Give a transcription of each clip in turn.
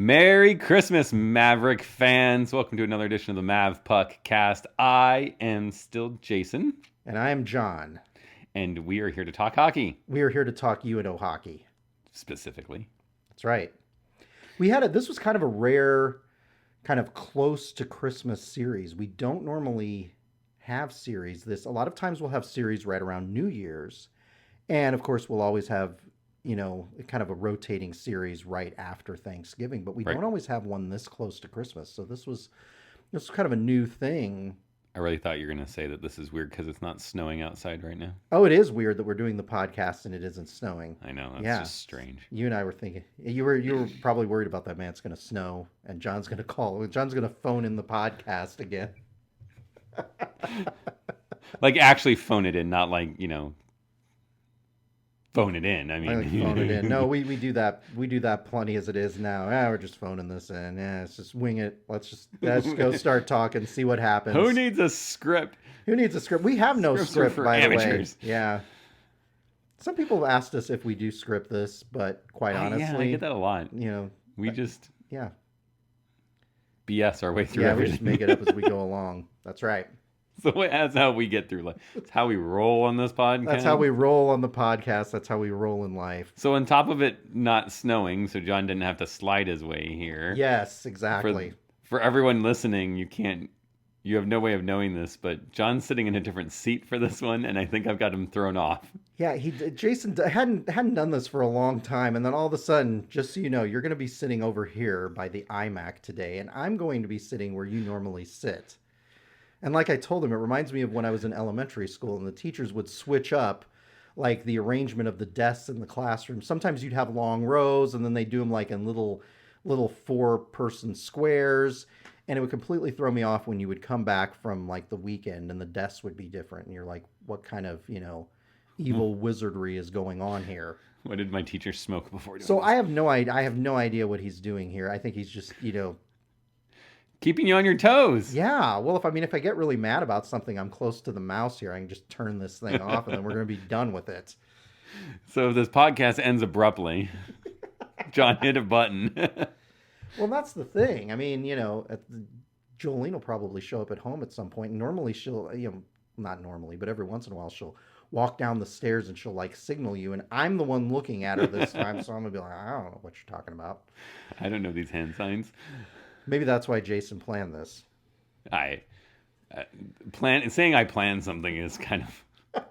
Merry Christmas, Maverick fans. Welcome to another edition of the Mavpuckcast. I am still Jason. And I am John. And we are here to talk hockey. We are here to talk UNO hockey. Specifically. That's right. This was kind of a rare, kind of close to Christmas series. We don't normally have series. A lot of times we'll have series right around New Year's. And of course we'll always have, kind of a rotating series right after Thanksgiving, but we don't always have one this close to Christmas. So this was kind of a new thing. I really thought you were going to say that this is weird because it's not snowing outside right now. Oh, it is weird that we're doing the podcast and it isn't snowing. I know, that's just strange. You and I were thinking, you were probably worried about that, man. It's going to snow and John's going to phone in the podcast again. Like actually phone it in, not like, phone it in. I mean, like phone it in. No, we do that. We do that plenty as it is now. We're just phoning this in. Let's just wing it. Let's go start talking. See what happens. Who needs a script? We have no script, by amateurs. The way. Yeah. Some people have asked us if we do script this, but quite honestly, yeah, I get that a lot. We just BS our way through everything. We just make it up as we go along. That's right. So that's how we get through life. That's how we roll on this podcast. That's how we roll on the podcast. That's how we roll in life. So on top of it not snowing, so John didn't have to slide his way here. Yes, exactly. For everyone listening, you have no way of knowing this, but John's sitting in a different seat for this one, and I think I've got him thrown off. Yeah, Jason hadn't done this for a long time, and then all of a sudden, just so you know, you're going to be sitting over here by the iMac today, and I'm going to be sitting where you normally sit. And like I told him, it reminds me of when I was in elementary school and the teachers would switch up like the arrangement of the desks in the classroom. Sometimes you'd have long rows and then they do them like in little 4-person squares. And it would completely throw me off when you would come back from like the weekend and the desks would be different. And you're like, what kind of, evil wizardry is going on here? What did my teacher smoke before doing So this? I have no idea what he's doing here. I think he's just, keeping you on your toes. Yeah. Well, if I get really mad about something, I'm close to the mouse here. I can just turn this thing off and then we're going to be done with it. So if this podcast ends abruptly, John hit a button. Well, that's the thing. I mean, Jolene will probably show up at home at some point. Normally she'll, not normally, but every once in a while she'll walk down the stairs and she'll like signal you. And I'm the one looking at her this time. So I'm going to be like, I don't know what you're talking about. I don't know these hand signs. Maybe that's why Jason planned this. Saying I planned something is kind of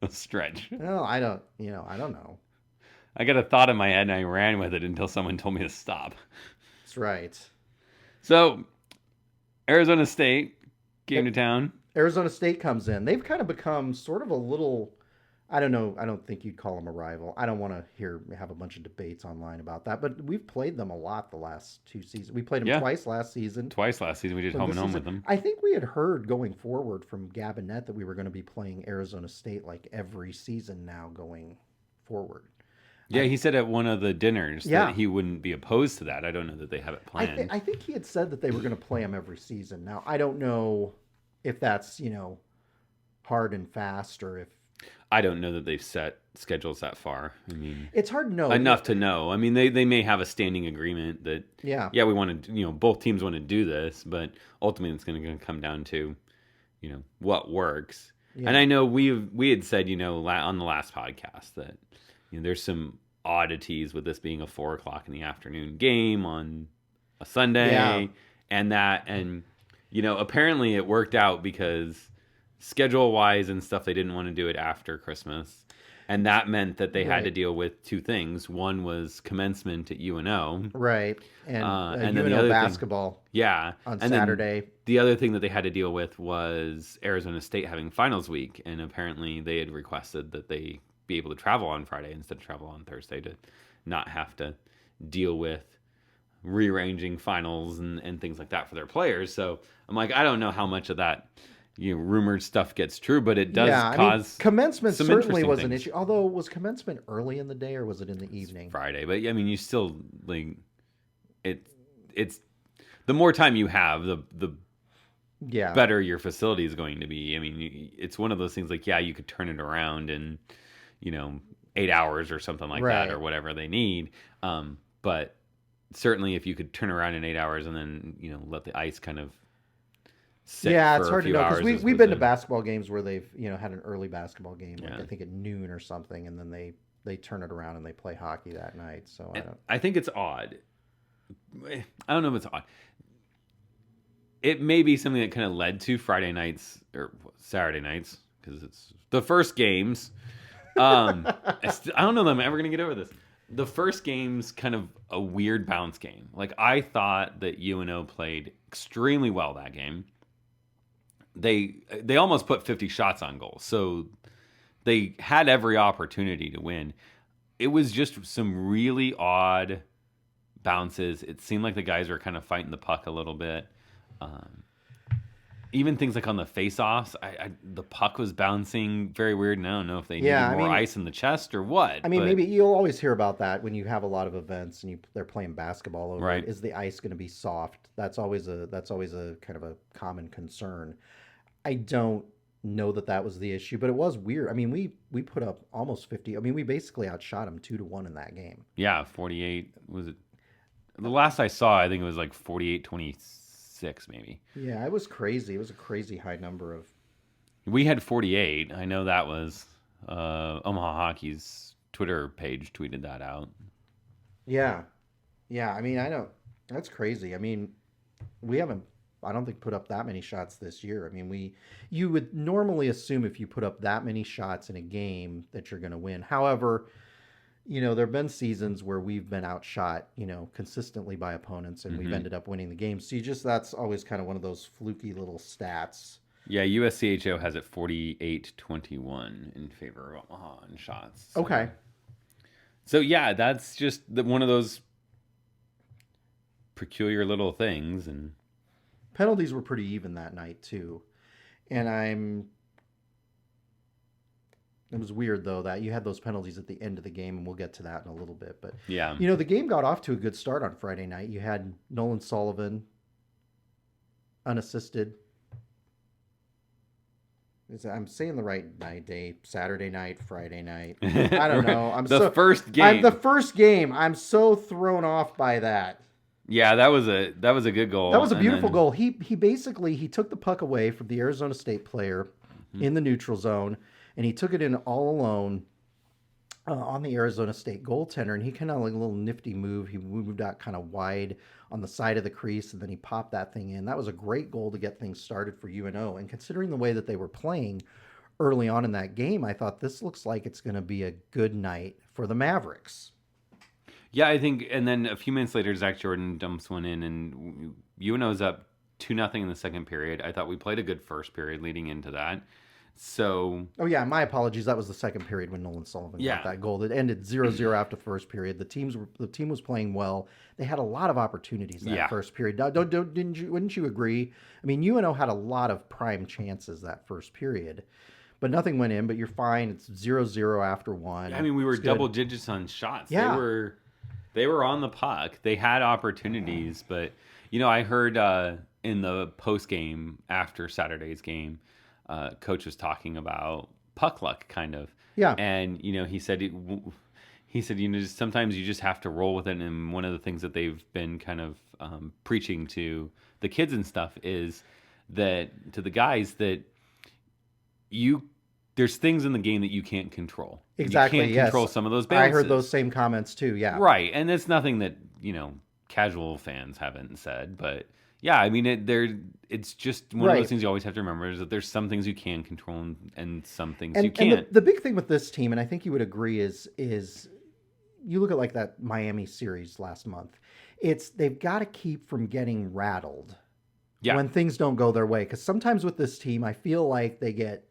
a stretch. No, I don't know. I got a thought in my head and I ran with it until someone told me to stop. That's right. So, Arizona State came to town. Arizona State comes in. They've kind of become sort of a little, I don't know. I don't think you'd call them a rival. I don't want to have a bunch of debates online about that, but we've played them a lot the last 2 seasons. We played them twice last season. We did home and home with them. I think we had heard going forward from Gabinette that we were going to be playing Arizona State like every season now going forward. Yeah, he said at one of the dinners that he wouldn't be opposed to that. I don't know that they have it planned. I think he had said that they were going to play them every season. Now, I don't know if that's, hard and fast or if I don't know that they've set schedules that far. I mean, it's hard to know. Enough to know. I mean, they may have a standing agreement that, we want to, both teams want to do this, but ultimately it's going to come down to, what works. Yeah. And I know we had said, on the last podcast that, there's some oddities with this being a 4:00 in the afternoon game on a Sunday and apparently it worked out because schedule wise and stuff, they didn't want to do it after Christmas. And that meant that they had to deal with 2 things. One was commencement at UNO. Right. And then UNO the other basketball. Thing, on Saturday. The other thing that they had to deal with was Arizona State having finals week. And apparently they had requested that they be able to travel on Friday instead of travel on Thursday to not have to deal with rearranging finals and things like that for their players. So I'm like, I don't know how much of that rumored stuff gets true, but it does cause commencement some certainly was things. an issue. Although, was commencement early in the day or was it in the evening? It's Friday, but I mean, you still like it's the more time you have, the better your facility is going to be. I mean, it's one of those things like you could turn it around in 8 hours or something like that or whatever they need, but certainly if you could turn around in 8 hours and then, let the ice kind of sit it's for hard a few to know hours. because we've been to basketball games where they've, had an early basketball game, like I think at noon or something, and then they turn it around and they play hockey that night. So I think it's odd. I don't know if it's odd. It may be something that kind of led to Friday nights or Saturday nights because it's the first games. I don't know that I'm ever going to get over this. The first game's kind of a weird bounce game. Like, I thought that UNO played extremely well that game. They almost put 50 shots on goal, so they had every opportunity to win. It was just some really odd bounces. It seemed like the guys were kind of fighting the puck a little bit. Even things like on the face-offs, the puck was bouncing very weird. And I don't know if they needed more ice in the chest or what. Maybe you'll always hear about that when you have a lot of events and they're playing basketball over right. it. Is the ice going to be soft? That's always a kind of a common concern. I don't know that was the issue, but it was weird. I mean, we put up almost 50. I mean, we basically outshot them 2-1 in that game. Yeah, 48 was it? The last I saw, I think it was like 48-26 maybe. Yeah, it was crazy. It was a crazy high number of. We had 48. I know that was Omaha Hockey's Twitter page tweeted that out. Yeah. I mean, I know that's crazy. I mean, we haven't. I don't think put up that many shots this year. I mean, you would normally assume if you put up that many shots in a game that you're going to win. However, there have been seasons where we've been outshot, consistently by opponents, and we've ended up winning the game. So that's always kind of one of those fluky little stats. Yeah, USCHO has it 48-21 in favor of Omaha in shots. So. Okay. So yeah, that's just one of those peculiar little things, and penalties were pretty even that night too, and it was weird though that you had those penalties at the end of the game, and we'll get to that in a little bit. But yeah, the game got off to a good start on Friday night. You had Nolan Sullivan unassisted. I'm saying the right night, day, Saturday night, Friday night. I don't know. The first game. I'm so thrown off by that. Yeah, that was a good goal. That was a beautiful goal. He basically took the puck away from the Arizona State player in the neutral zone, and he took it in all alone on the Arizona State goaltender, and he kind of like a little nifty move. He moved out kind of wide on the side of the crease, and then he popped that thing in. That was a great goal to get things started for UNO, and considering the way that they were playing early on in that game, I thought this looks like it's going to be a good night for the Mavericks. Yeah, I think, and then a few minutes later, Zach Jordan dumps one in, and UNO's up 2-0 in the second period. I thought we played a good first period leading into that. So. Oh yeah, my apologies. That was the second period when Nolan Sullivan got that goal. That ended 0-0 after the first period. The team was playing well. They had a lot of opportunities that first period. Wouldn't you agree? I mean, UNO had a lot of prime chances that first period, but nothing went in. But you're fine. It's 0-0 after one. I mean, we were double digits on shots. Yeah. They were on the puck. They had opportunities, but I heard in the post game after Saturday's game. Coach was talking about puck luck, kind of. Yeah. And, he said, just sometimes you just have to roll with it. And one of the things that they've been kind of preaching to the kids and stuff is that, to the guys, that there's things in the game that you can't control. Exactly, you can't control some of those bounces. I heard those same comments too, yeah. Right. And it's nothing that, casual fans haven't said, but... Yeah, I mean, it's just one of those things you always have to remember is that there's some things you can control and some things you can't. And the big thing with this team, and I think you would agree, is you look at like that Miami series last month. They've got to keep from getting rattled when things don't go their way. Because sometimes with this team, I feel like they get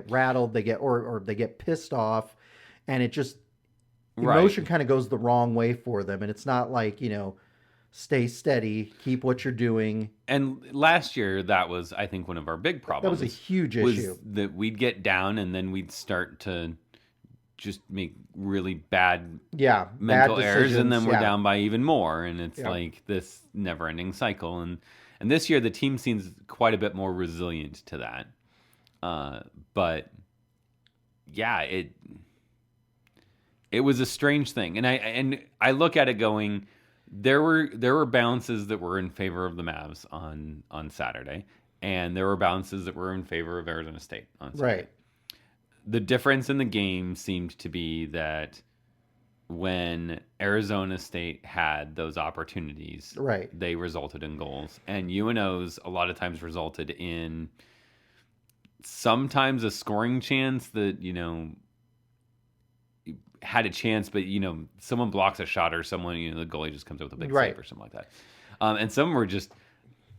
rattled, or they get pissed off, and it just emotion kind of goes the wrong way for them, and it's not like stay steady, keep what you're doing. And last year, that was, I think, one of our big problems. That was a huge issue. That we'd get down and then we'd start to just make really bad mental errors, and then we're down by even more. And it's like this never-ending cycle. And this year, the team seems quite a bit more resilient to that. But yeah, it was a strange thing. And I look at it going... There were bounces that were in favor of the Mavs on Saturday, and there were bounces that were in favor of Arizona State on Saturday. Right. The difference in the game seemed to be that when Arizona State had those opportunities, right, they resulted in goals, and UNO's a lot of times resulted in sometimes a scoring chance that, you know, had a chance, but, you know, someone blocks a shot or someone, you know, the goalie just comes up with a big save or something like that. And some were just,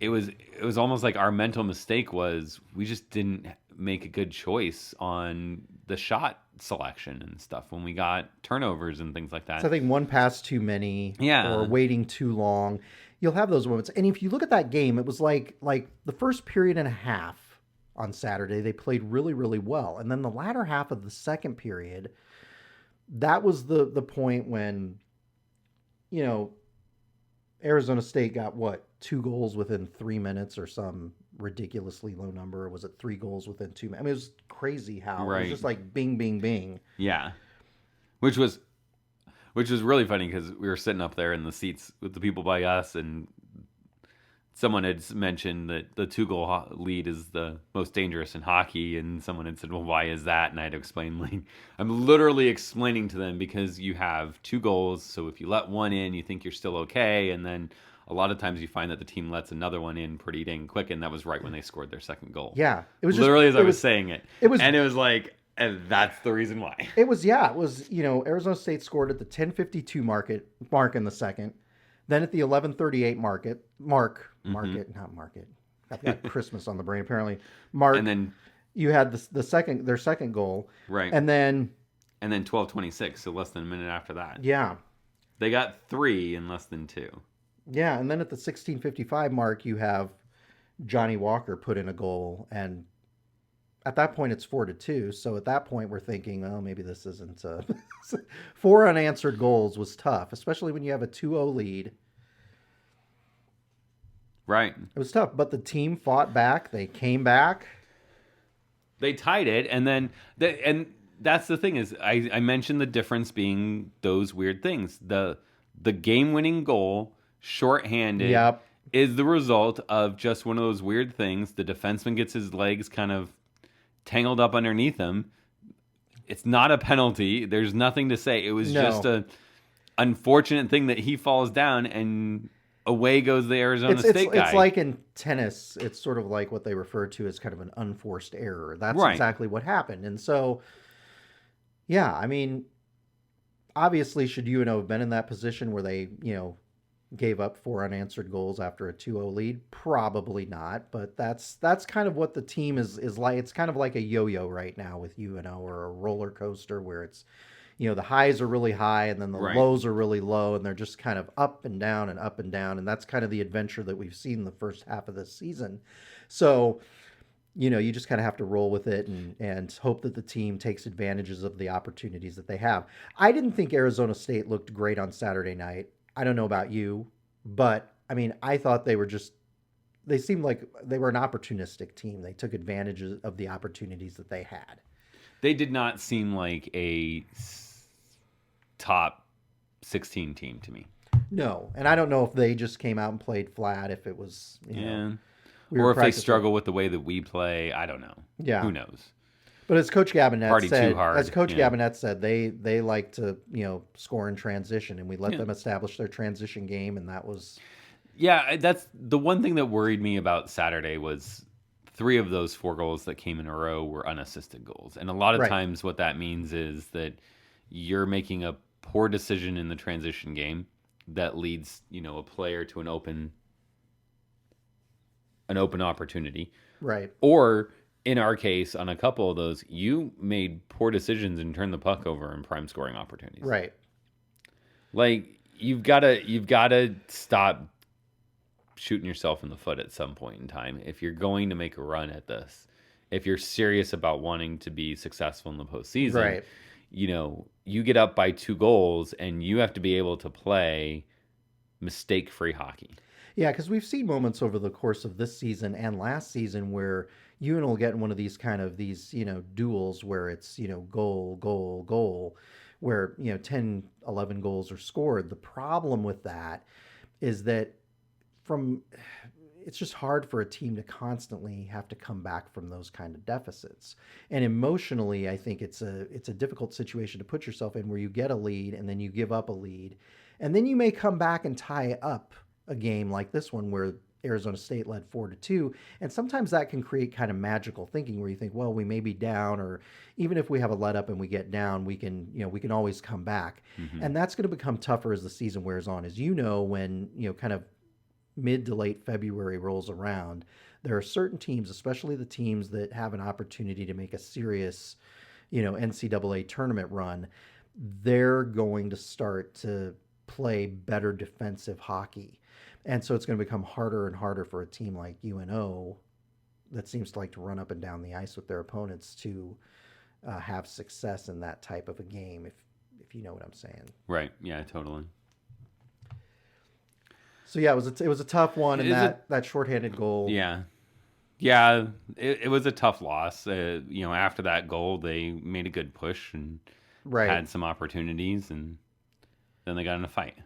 it was almost like our mental mistake was we just didn't make a good choice on the shot selection and stuff when we got turnovers and things like that. So I think one pass too many, or waiting too long. You'll have those moments. And if you look at that game, it was like the first period and a half on Saturday, they played really, really well. And then the latter half of the second period, that was the point when, you know, Arizona State got 2 goals within 3 minutes or some ridiculously low number. Was it 3 goals within 2 minutes? I mean, it was crazy how it was just like bing, bing, bing. Yeah. Which was really funny because we were sitting up there in the seats with the people by us, and someone had mentioned that the 2-goal lead is the most dangerous in hockey, and someone had said, well, why is that? And I had to explain, like, I'm literally explaining to them because you have 2 goals, so if you let one in, you think you're still okay, and then a lot of times you find that the team lets another one in pretty dang quick, and that was right when they scored their second goal. Yeah. It was literally as I was saying it. And it was like, and that's the reason why. It was, you know, Arizona State scored at the 10:52 mark in the second. Then at the 11:38 market. I've got Christmas on the brain apparently. And then you had their second goal. Right. And then 12:26, so less than a minute after that. Yeah. They got 3 in less than 2. Yeah, and then at the 16:55 mark, you have Johnny Walker put in a goal, and at that point it's 4-2. So at that point we're thinking, oh, maybe this isn't 4 unanswered goals was tough, especially when you have a 2-0 lead. Right. It was tough, but the team fought back. They came back. They tied it, and then and that's the thing is I mentioned the difference being those weird things. The game-winning goal, shorthanded, is the result of just one of those weird things. The defenseman gets his legs kind of tangled up underneath him. It's not a penalty. There's nothing to say. It was just a unfortunate thing that he falls down and away goes the Arizona State guy. It's like in tennis. It's sort of like what they refer to as kind of an unforced error. That's exactly what happened. And so, yeah, I mean, obviously, should UNO have been in that position where they, you know, gave up 4 unanswered goals after a 2-0 lead? Probably not, but that's kind of what the team is like. It's kind of like a yo-yo right now with UNO, or a roller coaster where it's, you know, the highs are really high and then the lows are really low, and they're just kind of up and down and up and down, and that's kind of the adventure that we've seen the first half of this season. So, you know, you just kind of have to roll with it and hope that the team takes advantages of the opportunities that they have. I didn't think Arizona State looked great on Saturday night. I don't know about you, but I mean, I thought they seemed like they were an opportunistic team. They took advantage of the opportunities that they had. They did not seem like a top 16 team to me. No, and I don't know if they just came out and played flat, if it was, you know, or if they struggle with the way that we play. I don't know. Yeah. Who knows? But as Coach Gabinet said, they like to, you know, score in transition, and we let them establish their transition game, and that was... Yeah, that's the one thing that worried me about Saturday was 3 of those 4 goals that came in a row were unassisted goals. And a lot of times what that means is that you're making a poor decision in the transition game that leads, you know, a player to an open opportunity. Right. Or... in our case, on a couple of those, you made poor decisions and turned the puck over in prime scoring opportunities. Right. Like, you've got to stop shooting yourself in the foot at some point in time. If you're going to make a run at this, if you're serious about wanting to be successful in the postseason, you know, you get up by 2 goals and you have to be able to play mistake-free hockey. Yeah, because we've seen moments over the course of this season and last season where UNO will get in one of these, you know, duels where it's, you know, goal, where 10, 11 goals are scored. The problem with that is that it's just hard for a team to constantly have to come back from those kind of deficits. And emotionally, I think it's a difficult situation to put yourself in, where you get a lead and then you give up a lead. And then you may come back and tie up a game like this one where Arizona State led 4-2. And sometimes that can create kind of magical thinking where you think, well, we may be down, or even if we have a let up and we get down, we can always come back. Mm-hmm. And that's going to become tougher as the season wears on. As when, kind of mid to late February rolls around, there are certain teams, especially the teams that have an opportunity to make a serious, NCAA tournament run, they're going to start to play better defensive hockey. And so it's going to become harder and harder for a team like UNO that seems to like to run up and down the ice with their opponents to have success in that type of a game, if you know what I'm saying. Right. Yeah, totally. So yeah, it was a tough one, and that shorthanded goal. Yeah, it was a tough loss. After that goal, they made a good push and had some opportunities, and then they got in a fight.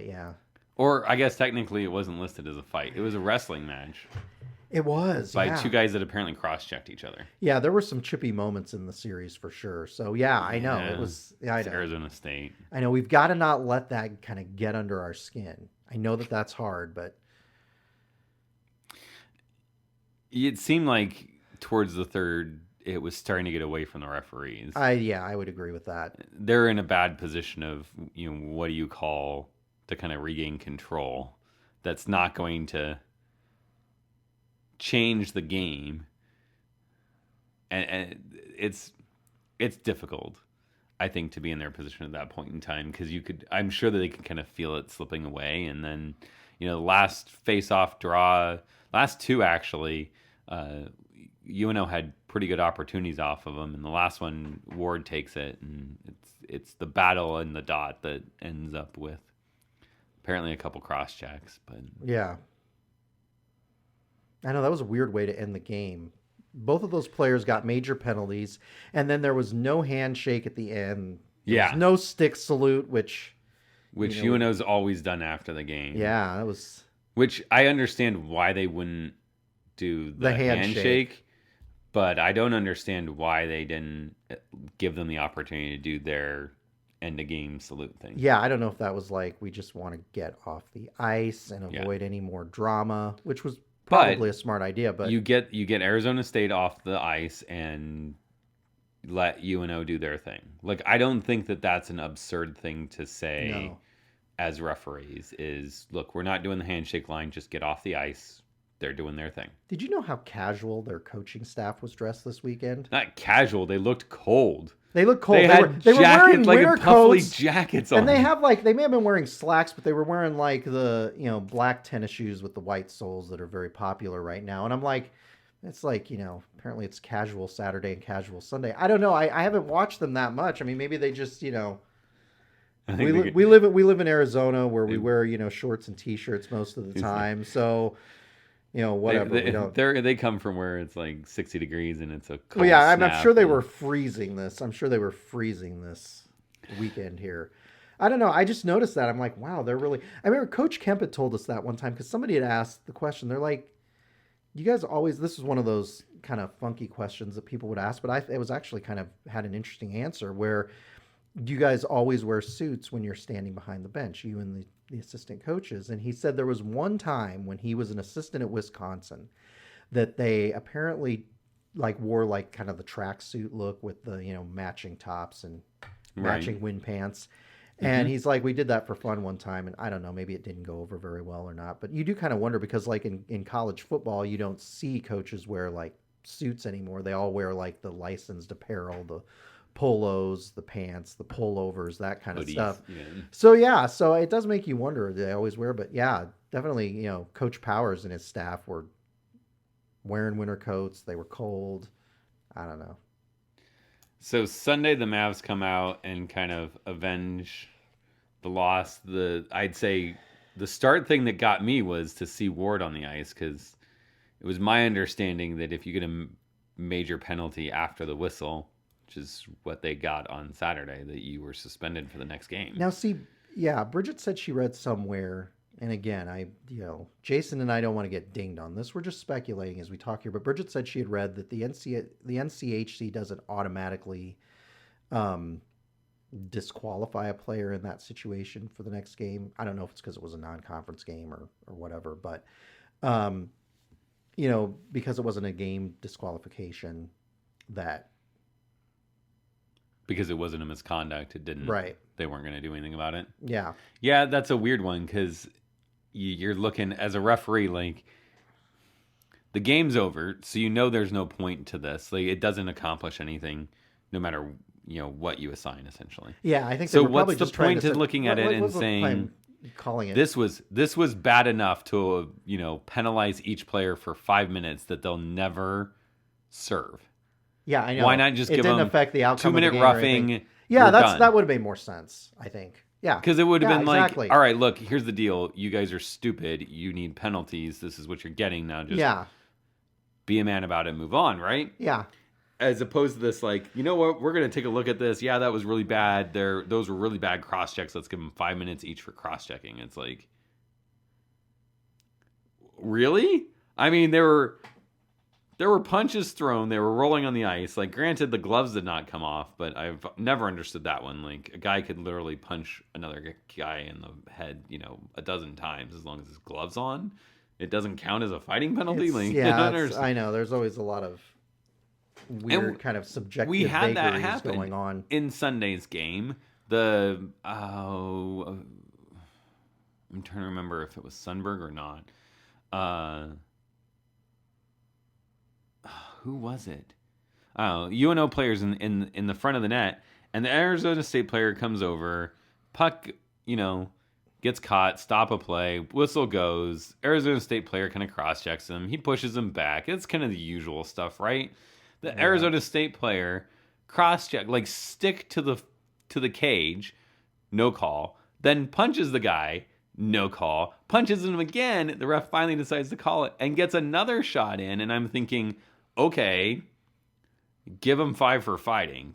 Yeah. Or I guess technically it wasn't listed as a fight. It was a wrestling match. It was by two guys that apparently cross-checked each other. Yeah, there were some chippy moments in the series for sure. So yeah, I know it was. Yeah, it's Arizona State. I know we've got to not let that kind of get under our skin. I know that's hard, but it seemed like towards the third, it was starting to get away from the referees. I would agree with that. They're in a bad position of what do you call to kind of regain control. That's not going to change the game, and it's difficult, I think, to be in their position at that point in time, because I'm sure that they can kind of feel it slipping away, and then the last face-off draw, last two actually, UNO had pretty good opportunities off of them, and the last one Ward takes it, and it's the battle in the dot that ends up with apparently a couple cross checks, but yeah. I know that was a weird way to end the game. Both of those players got major penalties, and then there was no handshake at the end. There was no stick salute, which UNO's always done after the game. Yeah, that was. Which I understand why they wouldn't do the handshake, but I don't understand why they didn't give them the opportunity to do their end of game salute thing. Yeah, I don't know if that was like, we just want to get off the ice and avoid any more drama, which was probably a smart idea. But you get Arizona State off the ice and let UNO do their thing. Like, I don't think that that's an absurd thing to say as referees. Is, look, we're not doing the handshake line, just get off the ice. They're doing their thing. Did you know how casual their coaching staff was dressed this weekend? Not casual. They looked cold. They looked cold. They were wearing winter coats, jackets on. And they may have been wearing slacks, but they were wearing like the black tennis shoes with the white soles that are very popular right now. And I'm like, it's like, apparently it's casual Saturday and casual Sunday. I don't know. I haven't watched them that much. I mean, maybe they just we live in Arizona where we wear shorts and t-shirts most of the time. So. Whatever. They come from where it's like 60 degrees and it's a cold Well, yeah, I'm sure they were freezing this. I'm sure they were freezing this weekend here. I don't know. I just noticed that. I'm like, wow, they're really... I remember Coach Kemp had told us that one time because somebody had asked the question. They're like, you guys always... This is one of those kind of funky questions that people would ask, but it was actually kind of had an interesting answer where do you guys always wear suits when you're standing behind the bench, you and the assistant coaches? And he said there was one time when he was an assistant at Wisconsin that they apparently wore kind of the tracksuit look with the matching tops and matching wind pants. And he's like, we did that for fun one time, and I don't know, maybe it didn't go over very well or not, but you do kind of wonder because in college football you don't see coaches wear suits anymore. They all wear the licensed apparel, the polos, the pants, the pullovers, that kind of stuff. Yeah. So it does make you wonder, do they always wear? But yeah, definitely, Coach Powers and his staff were wearing winter coats. They were cold. I don't know. So Sunday, the Mavs come out and kind of avenge the loss. I'd say the start thing that got me was to see Ward on the ice, because it was my understanding that if you get a major penalty after the whistle, which is what they got on Saturday, that you were suspended for the next game. Now, see, yeah, Bridget said she read somewhere, and again, Jason and I don't want to get dinged on this. We're just speculating as we talk here, but Bridget said she had read that the NCHC doesn't automatically disqualify a player in that situation for the next game. I don't know if it's because it was a non-conference game or whatever, but because it wasn't a game disqualification, that because it wasn't a misconduct, it didn't. Right. They weren't going to do anything about it. Yeah. Yeah, that's a weird one because you're looking as a referee, like the game's over, so there's no point to this. Like it doesn't accomplish anything, no matter what you assign, essentially. Yeah, I think so. What's the point of looking at it and saying calling it this was bad enough to penalize each player for 5 minutes that they'll never serve? Yeah, I know. Why not just give them affect the outcome 2-minute roughing? Yeah, that would have made more sense, I think. Yeah, because it would have been exactly. All right, look, here's the deal. You guys are stupid. You need penalties. This is what you're getting now. Just be a man about it. Move on, right? Yeah. As opposed to this, you know what? We're going to take a look at this. Yeah, that was really bad. Those were really bad cross checks. Let's give them 5 minutes each for cross checking. It's like, really? I mean, there were punches thrown. They were rolling on the ice. Granted, the gloves did not come off, but I've never understood that one. A guy could literally punch another guy in the head, a dozen times as long as his gloves on. It doesn't count as a fighting penalty. I know. There's always a lot of weird kind of subjective we had that happen going on in Sunday's game. I'm trying to remember if it was Sundberg or not. Who was it? UNO players in the front of the net, and the Arizona State player comes over, puck, gets caught, stop a play, whistle goes, Arizona State player kind of cross-checks him, he pushes him back. It's kind of the usual stuff, right? The Arizona State player cross-check, stick to the cage, no call, then punches the guy, no call, punches him again, the ref finally decides to call it, and gets another shot in, and I'm thinking, okay, give him 5 for fighting.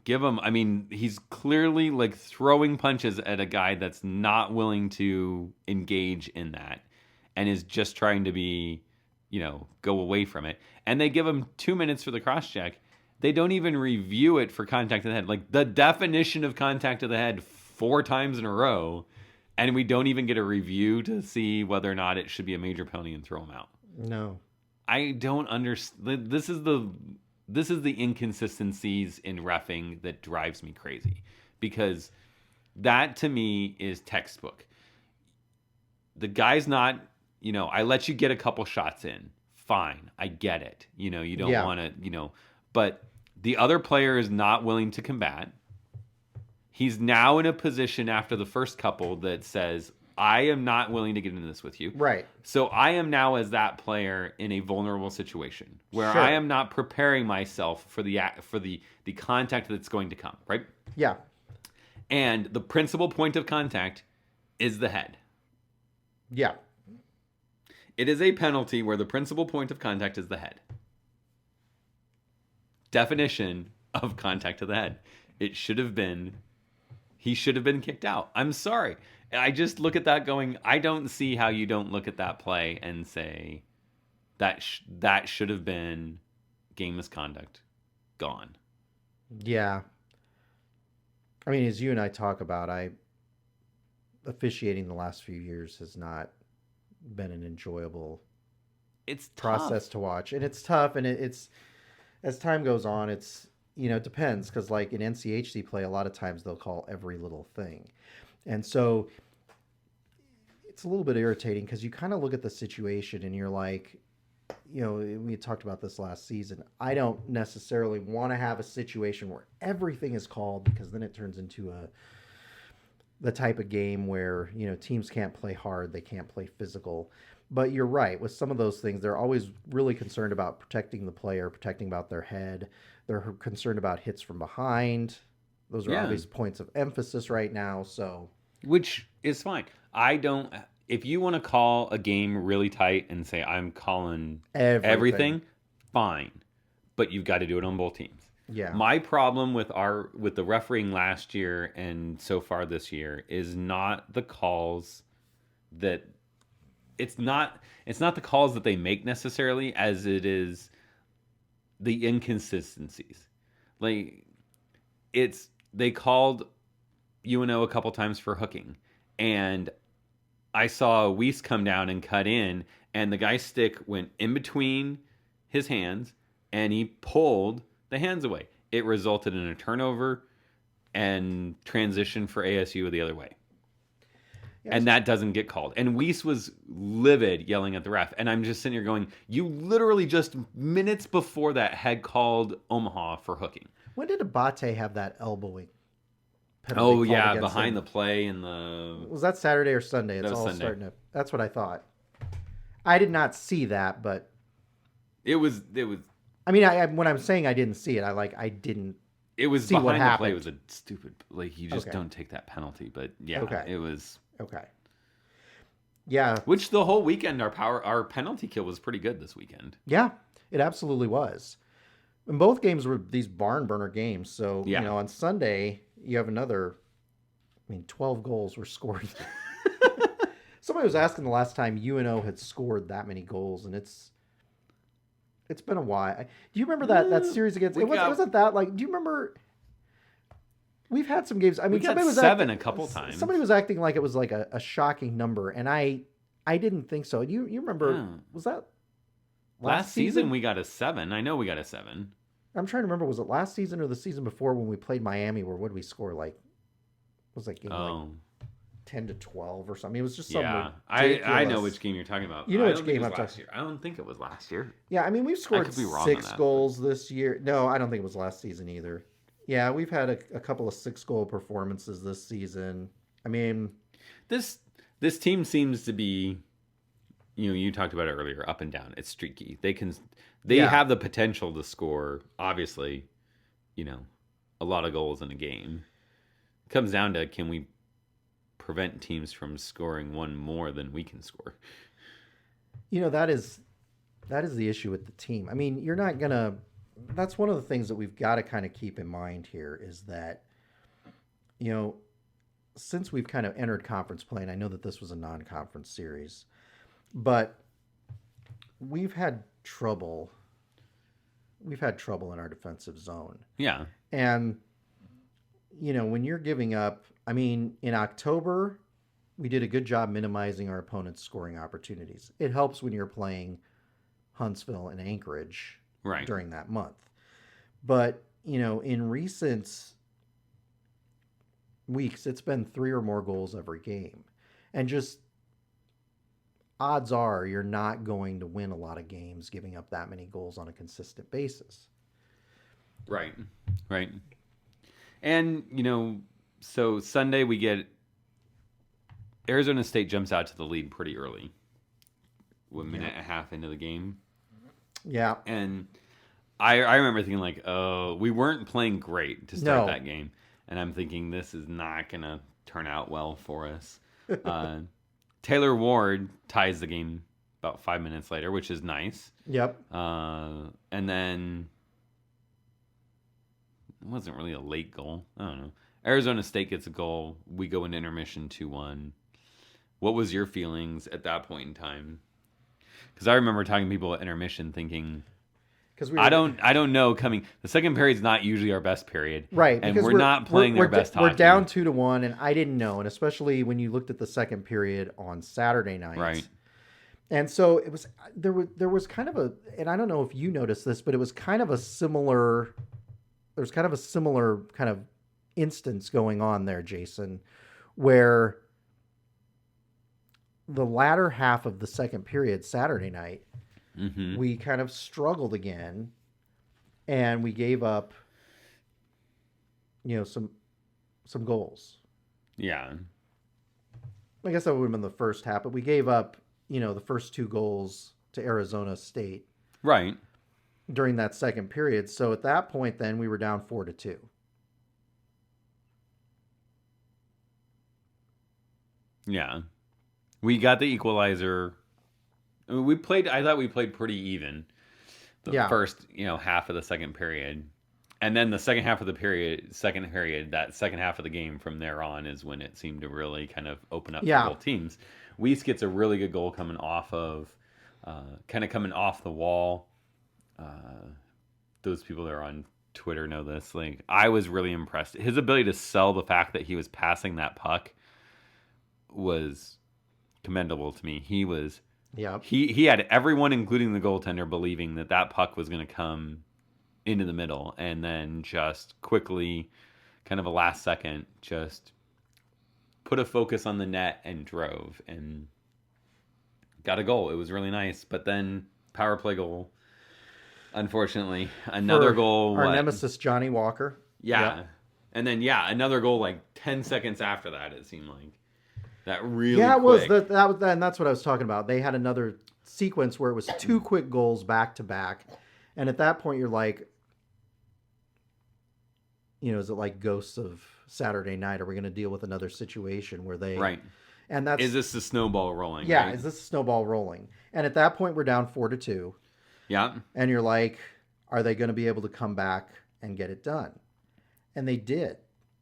He's clearly throwing punches at a guy that's not willing to engage in that and is just trying to be, go away from it. And they give him 2 minutes for the cross check. They don't even review it for contact to the head. The definition of contact to the head 4 times in a row, and we don't even get a review to see whether or not it should be a major penalty and throw him out. No. I don't understand. This is the inconsistencies in reffing that drives me crazy, because that to me is textbook. The guy's not, I let you get a couple shots in. Fine. I get it. You don't want to, but the other player is not willing to combat. He's now in a position after the first couple that says, I am not willing to get into this with you. Right. So I am now, as that player, in a vulnerable situation where I am not preparing myself for the contact that's going to come, right? Yeah. And the principal point of contact is the head. Yeah. It is a penalty where the principal point of contact is the head. Definition of contact to the head. He should have been kicked out. I'm sorry. I just look at that going, I don't see how you don't look at that play and say that should have been game misconduct. Gone. Yeah. As you and I talk about, officiating the last few years has not been an enjoyable process to watch. And it's tough, and it's as time goes on, it's, it depends, because in NCHC play, a lot of times they'll call every little thing. And so it's a little bit irritating because you kind of look at the situation and you're like, we talked about this last season. I don't necessarily want to have a situation where everything is called, because then it turns into the type of game where, teams can't play hard. They can't play physical. But you're right. With some of those things, they're always really concerned about protecting the player, protecting about their head. They're concerned about hits from behind. Those are obvious points of emphasis right now. So, which is fine. If you want to call a game really tight and say, I'm calling everything, fine. But you've got to do it on both teams. Yeah. My problem with the refereeing last year and so far this year is not the calls that it's not the calls that they make necessarily, as it is the inconsistencies. Like they called UNO a couple times for hooking, and I saw Weiss come down and cut in, and the guy's stick went in between his hands, and he pulled the hands away. It resulted in a turnover and transition for ASU the other way. Yes. And that doesn't get called. And Weiss was livid, yelling at the ref. And I'm just sitting here going, you literally just minutes before that had called Omaha for hooking. When did Abate have that elbowing? Oh, yeah, behind the play and the... Was that Saturday or Sunday? It's all Sunday. Starting to... That's what I thought. I did not see that, but... It was... I mean, when I'm saying I didn't see it, I didn't. It was see behind what the happened. play. It was a stupid. Like you just don't take that penalty. But yeah, it was okay. Yeah, which the whole weekend our penalty kill was pretty good this weekend. Yeah, it absolutely was. And both games were these barn burner games. So on Sunday you have another. 12 goals were scored. Somebody was asking the last time UNO had scored that many goals, and it's been a while. Do you remember that series against? Wasn't that like? Do you remember? We've had some games. We got 7 a couple times. Somebody was acting like it was like a shocking number, and I didn't think so. You remember? Was that last season? We got a 7. I know we got a 7. I'm trying to remember. Was it last season or the season before when we played Miami? Where what did we score? Like, was that game like 10-12 or something? It was just something. Yeah, I know which game you're talking about. You know which game I'm talking about. I don't think it was last year. Yeah, I mean we've scored 6 goals this year. No, I don't think it was last season either. Yeah, we've had a couple of 6-goal performances this season. I mean, this team seems to be, you talked about it earlier, up and down. It's streaky. They have the potential to score. Obviously, a lot of goals in a game. It comes down to, can we prevent teams from scoring one more than we can score? That is the issue with the team. I mean, you're not gonna. That's one of the things that we've got to kind of keep in mind here is that, since we've kind of entered conference play, and I know that this was a non-conference series, but we've had trouble. We've had trouble in our defensive zone. Yeah. And, when you're giving up, I mean, in October, we did a good job minimizing our opponent's scoring opportunities. It helps when you're playing Huntsville and Anchorage during that month. But, in recent weeks, it's been 3 or more goals every game. And just odds are you're not going to win a lot of games giving up that many goals on a consistent basis. Right. And, so Sunday we get Arizona State jumps out to the lead pretty early. 1 minute and a half into the game. Yeah. And I remember thinking like, oh, we weren't playing great to start that game. And I'm thinking this is not going to turn out well for us. Taylor Ward ties the game about 5 minutes later, which is nice. Yep. And then it wasn't really a late goal. I don't know. Arizona State gets a goal. We go into intermission 2-1. What was your feelings at that point in time? Because I remember talking to people at intermission thinking, I don't know coming. The second period's not usually our best period, right? And we're not playing our best hockey. We're down 2-1, and I didn't know, and especially when you looked at the second period on Saturday night, right? And so it was there was kind of a, and I don't know if you noticed this, but it was kind of a similar. There's kind of a similar kind of instance going on there, Jason, where the latter half of the second period Saturday night, we kind of struggled again, and we gave up, some goals. Yeah. I guess that would have been the first half, but we gave up, the first 2 goals to Arizona State. Right. During that second period. So at that point, then we were down 4-2. Yeah. We got the equalizer. I thought we played pretty even the first, half of the second period. And then the second half of the second half of the game from there on is when it seemed to really kind of open up for both teams. Weiss gets a really good goal coming off the wall. Those people that are on Twitter know this. Like, I was really impressed. His ability to sell the fact that he was passing that puck was commendable to me. He was, he had everyone, including the goaltender, believing that puck was going to come into the middle, and then just quickly, kind of a last second, just put a focus on the net and drove and got a goal. It was really nice. But then power play goal, unfortunately, another goal. Our nemesis Johnny Walker. Yeah. Yep. And then another goal like 10 seconds after that. It seemed like that really. Yeah, it was and that's what I was talking about. They had another sequence where it was 2 quick goals back to back, and at that point you're like, is it like Ghosts of Saturday Night? Are we going to deal with another situation where they... Right. And that's... Is this the snowball rolling? Yeah, right? Is this a snowball rolling? And at that point, we're down 4-2. Yeah. And you're like, are they going to be able to come back and get it done? And they did.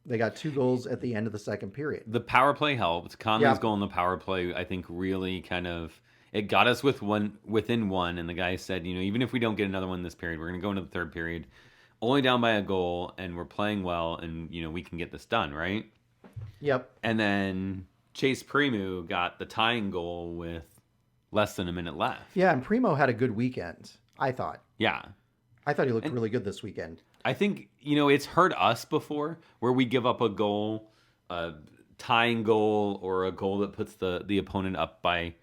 They got 2 goals at the end of the second period. The power play helped. Conley's goal in the power play, I think, really kind of... It got us within one, and the guy said, even if we don't get another one this period, we're going to go into the third period only down by a goal, and we're playing well, and, we can get this done, right? Yep. And then Chase Primeau got the tying goal with less than a minute left. Yeah, and Primeau had a good weekend, I thought. Yeah. I thought he looked really good this weekend. I think, it's hurt us before, where we give up a goal, a tying goal, or a goal that puts the opponent up by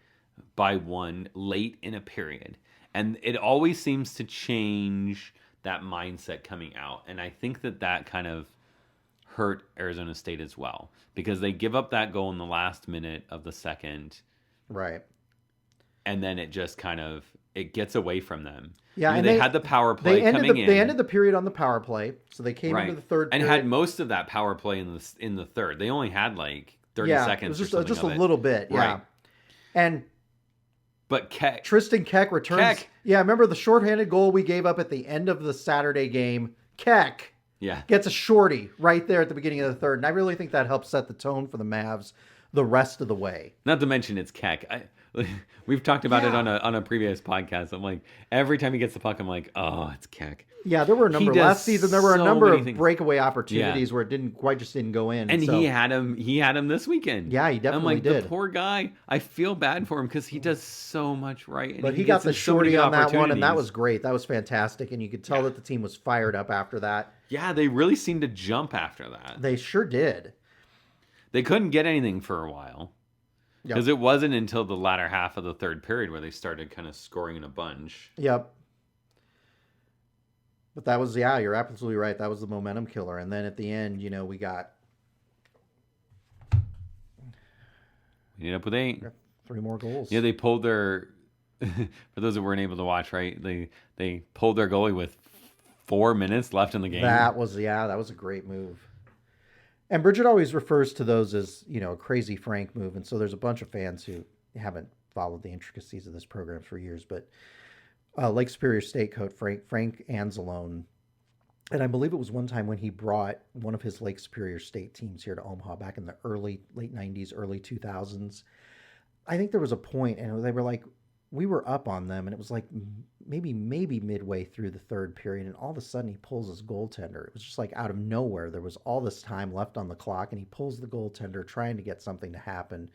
one late in a period. And it always seems to change that mindset coming out. And I think that kind of hurt Arizona State as well, because they give up that goal in the last minute of the second. Right. And then it just kind of, it gets away from them. Yeah, and they had the power play coming in. They ended the period on the power play, so they came into the third period. And had most of that power play in the third. They only had like 30 seconds. It was just a little bit, yeah. Right. And but Tristan Keck returns. Yeah, remember the shorthanded goal we gave up at the end of the Saturday game? Keck gets a shorty right there at the beginning of the third. And I really think that helps set the tone for the Mavs the rest of the way. Not to mention it's Keck. We've talked about it on a previous podcast. I'm like, every time he gets the puck, I'm like, oh, it's Keck. Yeah, there were a number last season. There were a number of breakaway opportunities where it didn't go in. And he had him this weekend. Yeah, he definitely did. The poor guy. I feel bad for him because he does so much right. But he got the shorty on that one, and that was great. That was fantastic, and you could tell that the team was fired up after that. Yeah, they really seemed to jump after that. They sure did. They couldn't get anything for a while. Because it wasn't until the latter half of the third period where they started kind of scoring in a bunch. Yep. But that was, you're absolutely right. That was the momentum killer. And then at the end, we got... We ended up with 8. 3 more goals. Yeah, they pulled their... For those that weren't able to watch, right? They pulled their goalie with 4 minutes left in the game. That was a great move. And Bridget always refers to those as, a crazy Frank move. And so there's a bunch of fans who haven't followed the intricacies of this program for years. But Lake Superior State coach Frank Anzalone, and I believe it was one time when he brought one of his Lake Superior State teams here to Omaha back in the late 90s, early 2000s. I think there was a point, and they were like, we were up on them, and it was like maybe midway through the third period, and all of a sudden he pulls his goaltender. It was just like out of nowhere. There was all this time left on the clock, and he pulls the goaltender trying to get something to happen.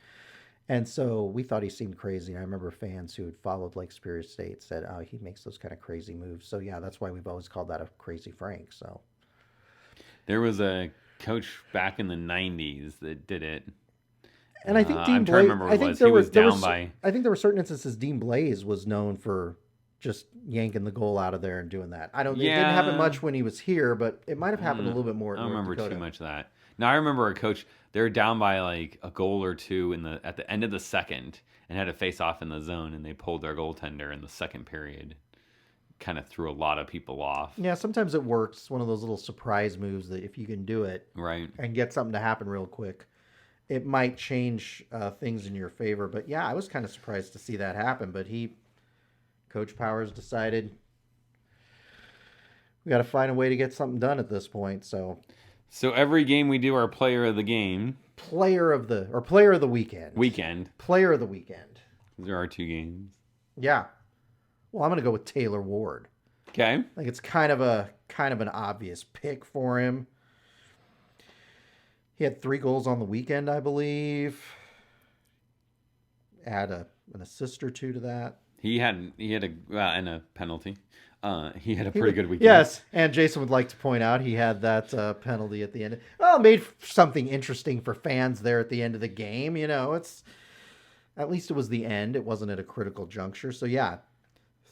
And so we thought he seemed crazy. I remember fans who had followed Lake Superior State said, oh, he makes those kind of crazy moves. So, yeah, that's why we've always called that a crazy Frank. So there was a coach back in the 90s that did it. And I think Dean Blaze, I think there were certain instances Dean Blaze was known for just yanking the goal out of there and doing that. It didn't happen much when he was here, but it might have happened a little bit more. I don't remember too much of that. Now I remember a coach, they were down by like a goal or two at the end of the second and had a face off in the zone, and they pulled their goaltender in the second period. Kind of threw a lot of people off. Yeah, sometimes it works. One of those little surprise moves that if you can do it and get something to happen real quick, it might change things in your favor. But yeah, I was kind of surprised to see that happen. But Coach Powers decided We got to find a way to get something done at this point. So every game we do our player of the game. Player of the weekend. Player of the weekend. There are 2 games. Yeah. Well, I'm going to go with Taylor Ward. Okay. I think it's kind of an obvious pick for him. He had 3 goals on the weekend, I believe. Add an assist or 2 to that. He had and a penalty. He had a pretty good weekend. Yes, and Jason would like to point out he had that penalty at the end. Well, it made something interesting for fans there at the end of the game. It's at least it was the end. It wasn't at a critical juncture. So yeah,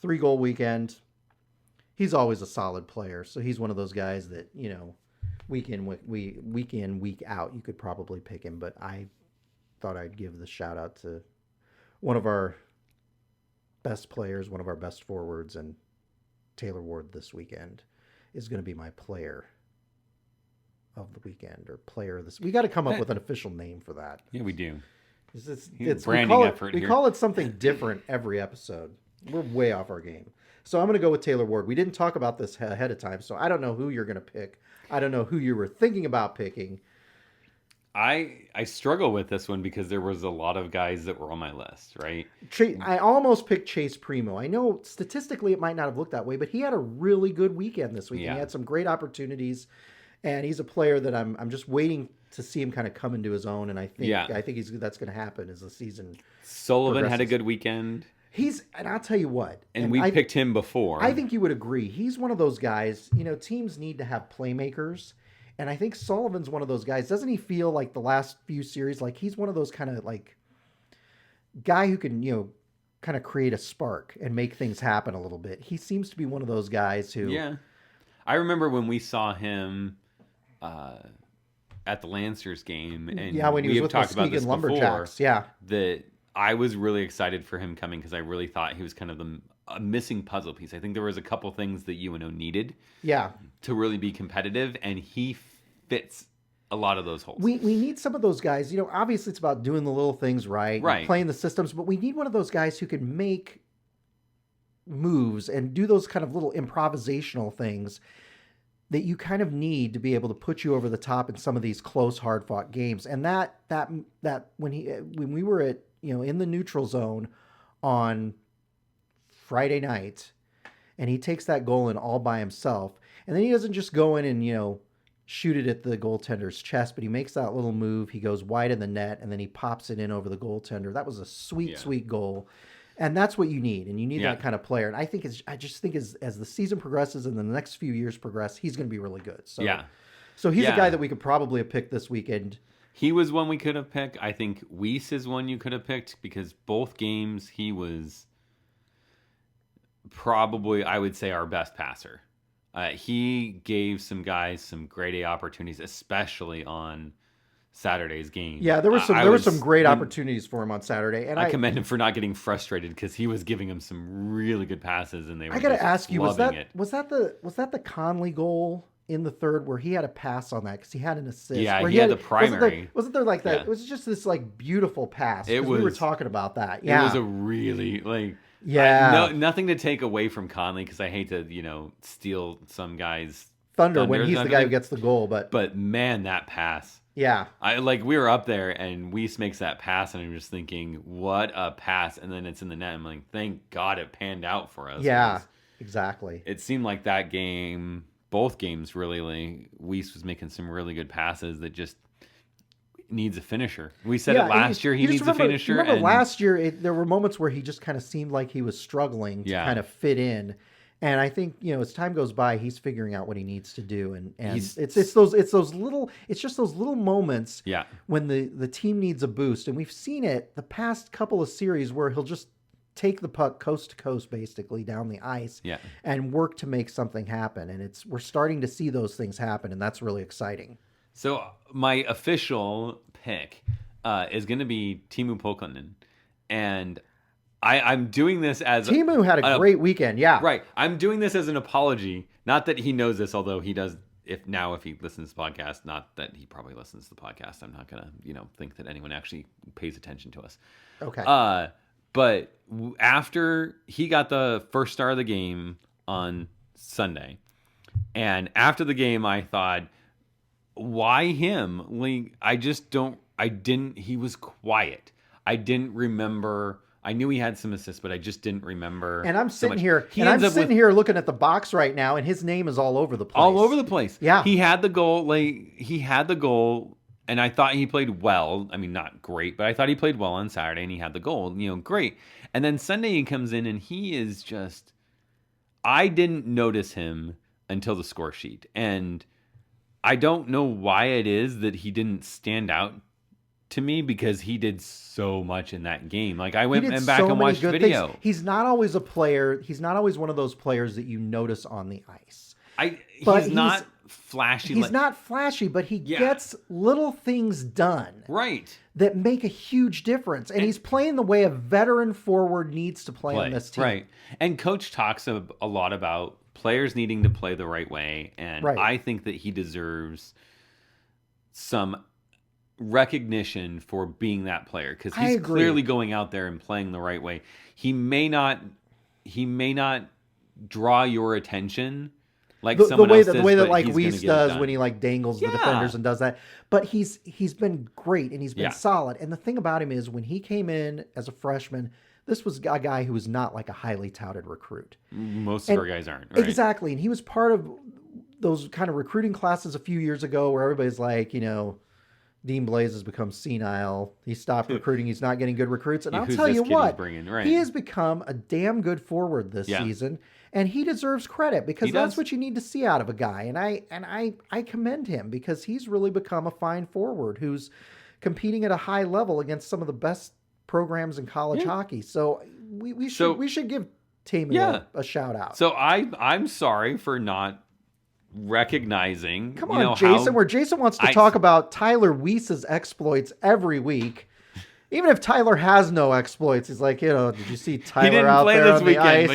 3-goal weekend. He's always a solid player. So he's one of those guys that week in, week out, you could probably pick him. But I thought I'd give the shout out to one of our best players, one of our best forwards, and Taylor Ward this weekend is going to be my player of the weekend or player of this. We got to come up with an official name for that. Yeah, we do. It's branding effort here. We call it something different every episode. We're way off our game. So I'm going to go with Taylor Ward. We didn't talk about this ahead of time, so I don't know who you're going to pick. I don't know who you were thinking about picking. I struggle with this one because there was a lot of guys that were on my list, right? I almost picked Chase Primo. I know statistically it might not have looked that way, but he had a really good weekend this weekend. Yeah. He had some great opportunities, and he's a player that I'm just waiting to see him kind of come into his own. And I think that's going to happen as the season. Sullivan had a good weekend. And I'll tell you what. And we picked him before. I think you would agree. He's one of those guys. Teams need to have playmakers. And I think Sullivan's one of those guys. Doesn't he feel like the last few series, like he's one of those kind of like guy who can, kind of create a spark and make things happen a little bit. He seems to be one of those guys who... Yeah. I remember when we saw him at the Lancers game. And when he was with Muskegon Lumberjacks. Yeah. That I was really excited for him coming because I really thought he was kind of a missing puzzle piece. I think there was a couple things that UNO needed. Yeah. To really be competitive, and he fits a lot of those holes. We need some of those guys. Obviously it's about doing the little things right. Playing the systems, but we need one of those guys who can make moves and do those kind of little improvisational things that you kind of need to be able to put you over the top in some of these close, hard-fought games. And that when we were at in the neutral zone on Friday night, and he takes that goal in all by himself, and then he doesn't just go in and shoot it at the goaltender's chest, but he makes that little move. He goes wide in the net, and then he pops it in over the goaltender. That was a sweet goal. And that's what you need, and you need that kind of player. And I just think as the season progresses and the next few years progress, he's going to be really good. So he's a guy that we could probably have picked this weekend. He was one we could have picked. I think Weiss is one you could have picked because both games he was probably, I would say, our best passer. He gave some guys some grade A opportunities, especially on Saturday's game. Yeah, there were some great opportunities for him on Saturday, and I commend him for not getting frustrated because he was giving him some really good passes, and they were. I got to ask you, was that the Conley goal in the third where he had a pass on that because he had an assist? Yeah, he had the primary. Wasn't there like that? Yeah. It was just this like beautiful pass. We were talking about that. Yeah, it was a really nothing to take away from Conley because I hate to steal some guy's thunder when he's the guy who gets the goal, but man, that pass. Yeah. We were up there and Weiss makes that pass and I'm just thinking, what a pass. And then it's in the net. I'm like, thank God it panned out for us. Yeah, exactly. It seemed like that game, both games really, Weiss was making some really good passes that just needs a finisher. We said it last year, he needs a finisher. Remember last year, there were moments where he just kind of seemed like he was struggling to kind of fit in. And I think, as time goes by, he's figuring out what he needs to do. And it's just those little moments when the team needs a boost. And we've seen it the past couple of series where he'll just take the puck coast to coast, basically down the ice and work to make something happen. And we're starting to see those things happen. And that's really exciting. So my official pick is going to be Teemu Pukkanen. And I'm doing this as Teemu had a great weekend. Yeah. Right. I'm doing this as an apology. Not that he knows this, although he does if he listens to the podcast, not that he probably listens to the podcast. I'm not going to, think that anyone actually pays attention to us. Okay. But after he got the first star of the game on Sunday, And after the game, I thought, why him? Like, he was quiet. I didn't remember. I knew he had some assists, but I just didn't remember. And I'm sitting here looking at the box right now, and his name is all over the place. All over the place. Yeah. He had the goal. And I thought he played well. I mean, not great, but I thought he played well on Saturday, and he had the goal. Great. And then Sunday he comes in, and he is just... I didn't notice him until the score sheet. And I don't know why it is that he didn't stand out to me, because he did so much in that game. Like, I went back and watched video. Things. He's not always a player. He's not always one of those players that you notice on the ice. He's not flashy. He's not flashy, but he gets little things done. Right. That make a huge difference. And he's playing the way a veteran forward needs to play on this team. Right. And Coach talks a lot about players needing to play the right way. And I think that he deserves some recognition for being that player, because he's clearly going out there and playing the right way. He may not draw your attention like someone else does, the way that like Weiss does when he like dangles the defenders and does that. But he's been great, and he's been solid. And the thing about him is, when he came in as a freshman, this was a guy who was not like a highly touted recruit. Most of our guys aren't. Right? Exactly. And he was part of those kind of recruiting classes a few years ago where everybody's like, Dean Blaze has become senile. He stopped recruiting. He's not getting good recruits. And I'll tell you what, he has become a damn good forward this season, and he deserves credit, because that's what you need to see out of a guy. And I commend him, because he's really become a fine forward who's competing at a high level against some of the best programs in college hockey. So we should give Tammy a shout out. So I'm sorry for not recognizing. Come on, Jason. Where Jason wants to talk about Tyler Weiss's exploits every week, even if Tyler has no exploits. He's like, did you see Tyler out there on the ice?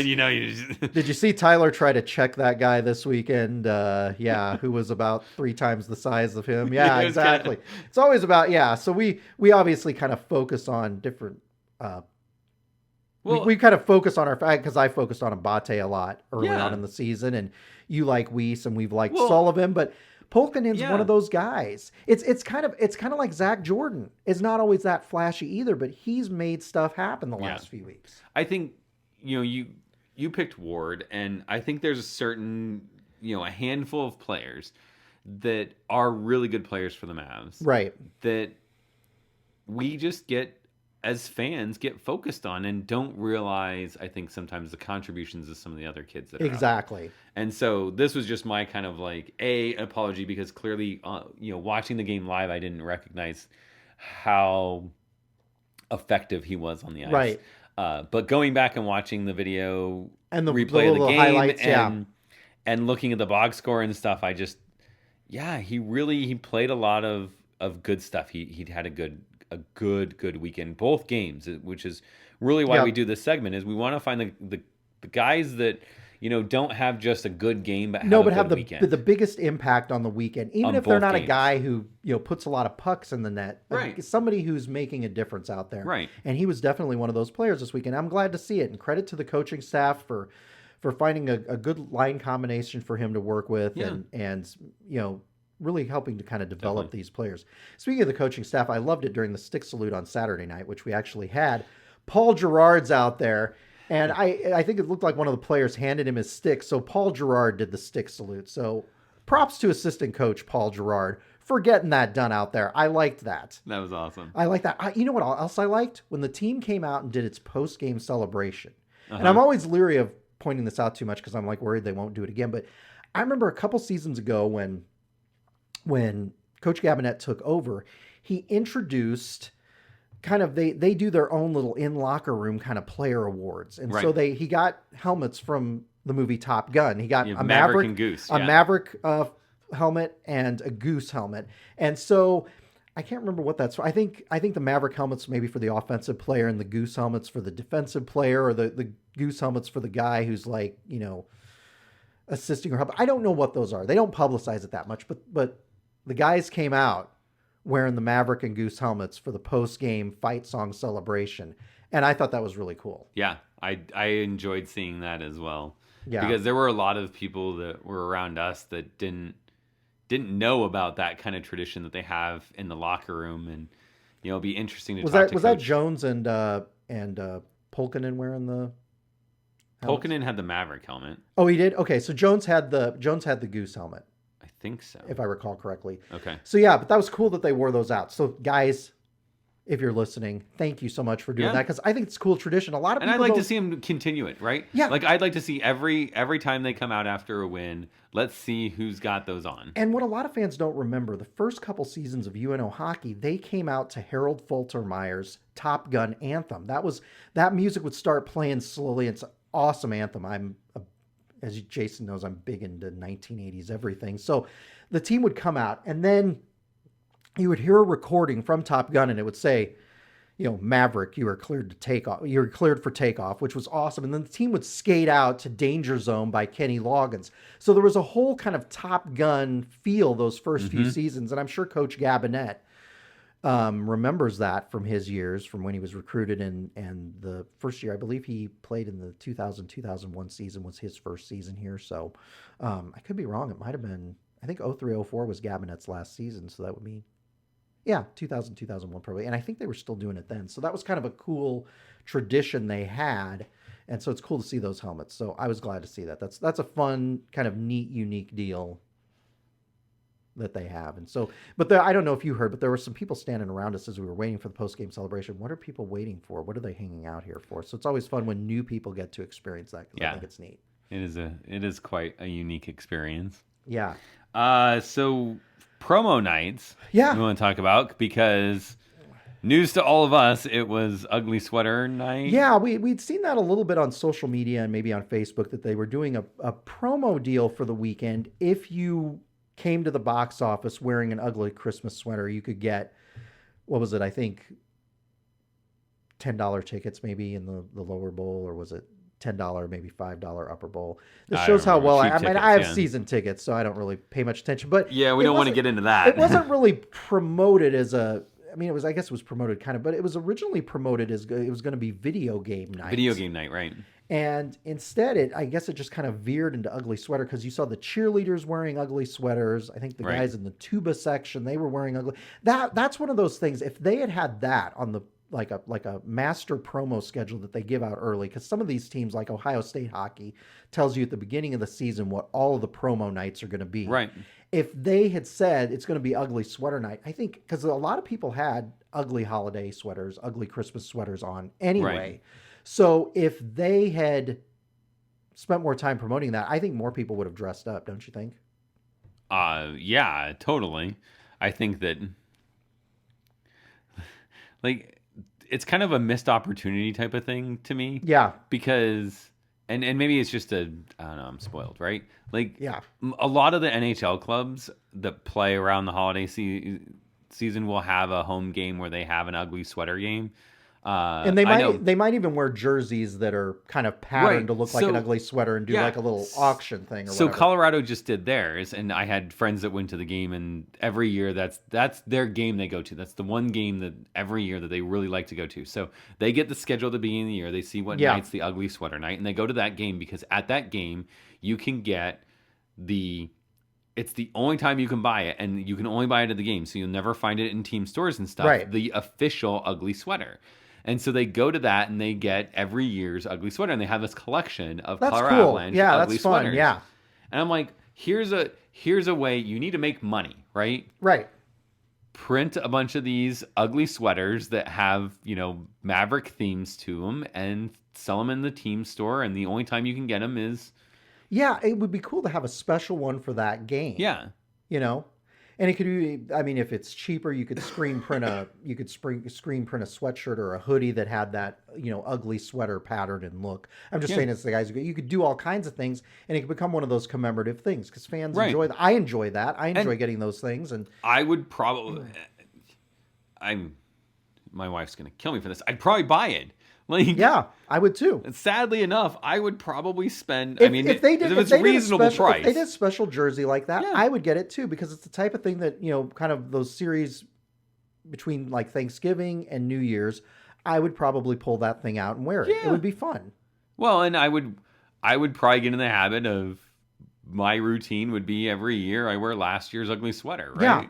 But did you see Tyler try to check that guy this weekend? Who was about 3 times the size of him? Yeah, exactly. It's always about So we obviously kind of focus on different. We kind of focus on our fact, because I focused on Abate a lot early on in the season, and you like Weiss, and we've liked Sullivan, but Polkinen's one of those guys. It's kind of like Zach Jordan. Is not always that flashy either, but he's made stuff happen the last few weeks. I think you picked Ward, and I think there's a certain a handful of players that are really good players for the Mavs, right? That we just as fans get focused on and don't realize, I think, sometimes the contributions of some of the other kids that are exactly. And so this was just my kind of like an apology, because clearly, watching the game live, I didn't recognize how effective he was on the ice. Right. But going back and watching the video and the replay of the game highlights, and looking at the box score and stuff, I just, he played a lot of good stuff. He'd had a good weekend, both games, which is really why we do this segment, is we want to find the guys that don't have just a good game, but have a good weekend. The biggest impact on the weekend, even if they're not a guy who puts a lot of pucks in the net, right? Somebody who's making a difference out there, right? And he was definitely one of those players this weekend. I'm glad to see it, and credit to the coaching staff for finding a good line combination for him to work with, and really helping to kind of develop these players. Speaking of the coaching staff, I loved it during the stick salute on Saturday night, which we actually had. Paul Gerard's out there, and I think it looked like one of the players handed him his stick, so Paul Gerard did the stick salute. So props to assistant coach Paul Gerard for getting that done out there. I liked that. That was awesome. I like that. You know what else I liked? When the team came out and did its post-game celebration. And I'm always leery of pointing this out too much, because I'm like worried they won't do it again. But I remember a couple seasons ago when Coach Gabinet took over, he introduced kind of, they do their own little in locker room kind of player awards. And so he got helmets from the movie Top Gun. He got a Maverick and Goose, Maverick helmet and a Goose helmet. And so I can't remember what that's for. I think the Maverick helmet's maybe for the offensive player, and the Goose helmet's for the defensive player, or the Goose helmet's for the guy who's like, assisting or helping. I don't know what those are. They don't publicize it that much, but the guys came out wearing the Maverick and Goose helmets for the post-game fight song celebration, and I thought that was really cool. Yeah, I enjoyed seeing that as well. Yeah. Because there were a lot of people that were around us that didn't know about that kind of tradition that they have in the locker room, and it'll be interesting to talk to Was that Jones and Polkinen wearing the helmets? Polkinen had the Maverick helmet. Oh, he did? Okay, so Jones had the Goose helmet. I think so. If I recall correctly. Okay. So yeah, but that was cool that they wore those out. So guys, if you're listening, thank you so much for doing that, because I think it's a cool tradition. A lot of people, and I'd like to see them continue it, right? Yeah. Like I'd like to see every time they come out after a win, let's see who's got those on. And what a lot of fans don't remember, the first couple seasons of UNO hockey, they came out to Harold Faltermeyer's Top Gun anthem. That music would start playing slowly. It's an awesome anthem. As Jason knows, I'm big into 1980s everything. So the team would come out, and then you would hear a recording from Top Gun, and it would say, Maverick, you are cleared to take off. You're cleared for takeoff, which was awesome. And then the team would skate out to Danger Zone by Kenny Loggins. So there was a whole kind of Top Gun feel those first few seasons. And I'm sure Coach Gabinet remembers that from his years, from when he was recruited. And the first year, I believe he played in the 2000-2001 season was his first season here. So I could be wrong. It might have been, I think 03-04 was Gabinet's last season. So that would be 2000-2001 probably. And I think they were still doing it then. So that was kind of a cool tradition they had. And so it's cool to see those helmets. So I was glad to see that. That's a fun, kind of neat, unique deal that they have. And so, but I don't know if you heard, but there were some people standing around us as we were waiting for the post-game celebration. What are people waiting for? What are they hanging out here for? So it's always fun when new people get to experience that, because I think it's neat. It is quite a unique experience. Yeah. So promo nights. Yeah. We want to talk about, because news to all of us, it was Ugly Sweater Night. Yeah, we'd seen that a little bit on social media and maybe on Facebook, that they were doing a promo deal for the weekend. If you came to the box office wearing an ugly Christmas sweater, you could get, what was it? I think $10 tickets maybe in the lower bowl, or was it $10, maybe $5 upper bowl? This shows how well I have season tickets, so I don't really pay much attention. But we don't want to get into that. It wasn't really promoted as I guess it was promoted kind of, but it was originally promoted as it was going to be video game night. Video game night, right? And instead, I guess it just kind of veered into ugly sweater, because you saw the cheerleaders wearing ugly sweaters. I think the guys in the tuba section, they were wearing ugly. That's one of those things. If they had that on the like a master promo schedule that they give out early, because some of these teams, like Ohio State hockey, tells you at the beginning of the season what all of the promo nights are going to be. Right. If they had said it's going to be ugly sweater night, I think, because a lot of people had ugly holiday sweaters, ugly Christmas sweaters on anyway. Right. So if they had spent more time promoting that, I think more people would have dressed up, don't you think? Yeah, totally. I think that, like, it's kind of a missed opportunity type of thing to me. Yeah. Because, and maybe it's just I don't know, I'm spoiled, right? Like, yeah, a lot of the NHL clubs that play around the holiday season will have a home game where they have an ugly sweater game. And they might even wear jerseys that are kind of patterned to look like an ugly sweater, and do like a little auction thing. Or whatever. Colorado just did theirs, and I had friends that went to the game, and every year that's their game they go to. That's the one game that every year that they really like to go to. So they get the schedule at the beginning of the year. They see what night's the ugly sweater night, and they go to that game, because at that game you can get it's the only time you can buy it, and you can only buy it at the game, so you'll never find it in team stores and stuff. Right. The official ugly sweater. And so they go to that, and they get every year's ugly sweater, and they have this collection of Colorado Avalanche ugly sweaters. Yeah, and I'm like, here's a way. You need to make money, right? Right. Print a bunch of these ugly sweaters that have, Maverick themes to them, and sell them in the team store. And the only time you can get them is, it would be cool to have a special one for that game. Yeah, And it could be, if it's cheaper, you could screen print a sweatshirt or a hoodie that had that, ugly sweater pattern and look. I'm just saying, it's the guys you could do all kinds of things, and it could become one of those commemorative things, because fans enjoy that. I enjoy that. I enjoy getting those things, and I would probably. My wife's gonna kill me for this. I'd probably buy it. I would too. Sadly enough, I would probably spend. If it's a reasonable price, if they did a special jersey like that, I would get it too, because it's the type of thing that kind of those series between like Thanksgiving and New Year's, I would probably pull that thing out and wear it. It would be fun. Well, and I would I would probably get in the habit of my routine would be every year I wear last year's ugly sweater, right? Yeah.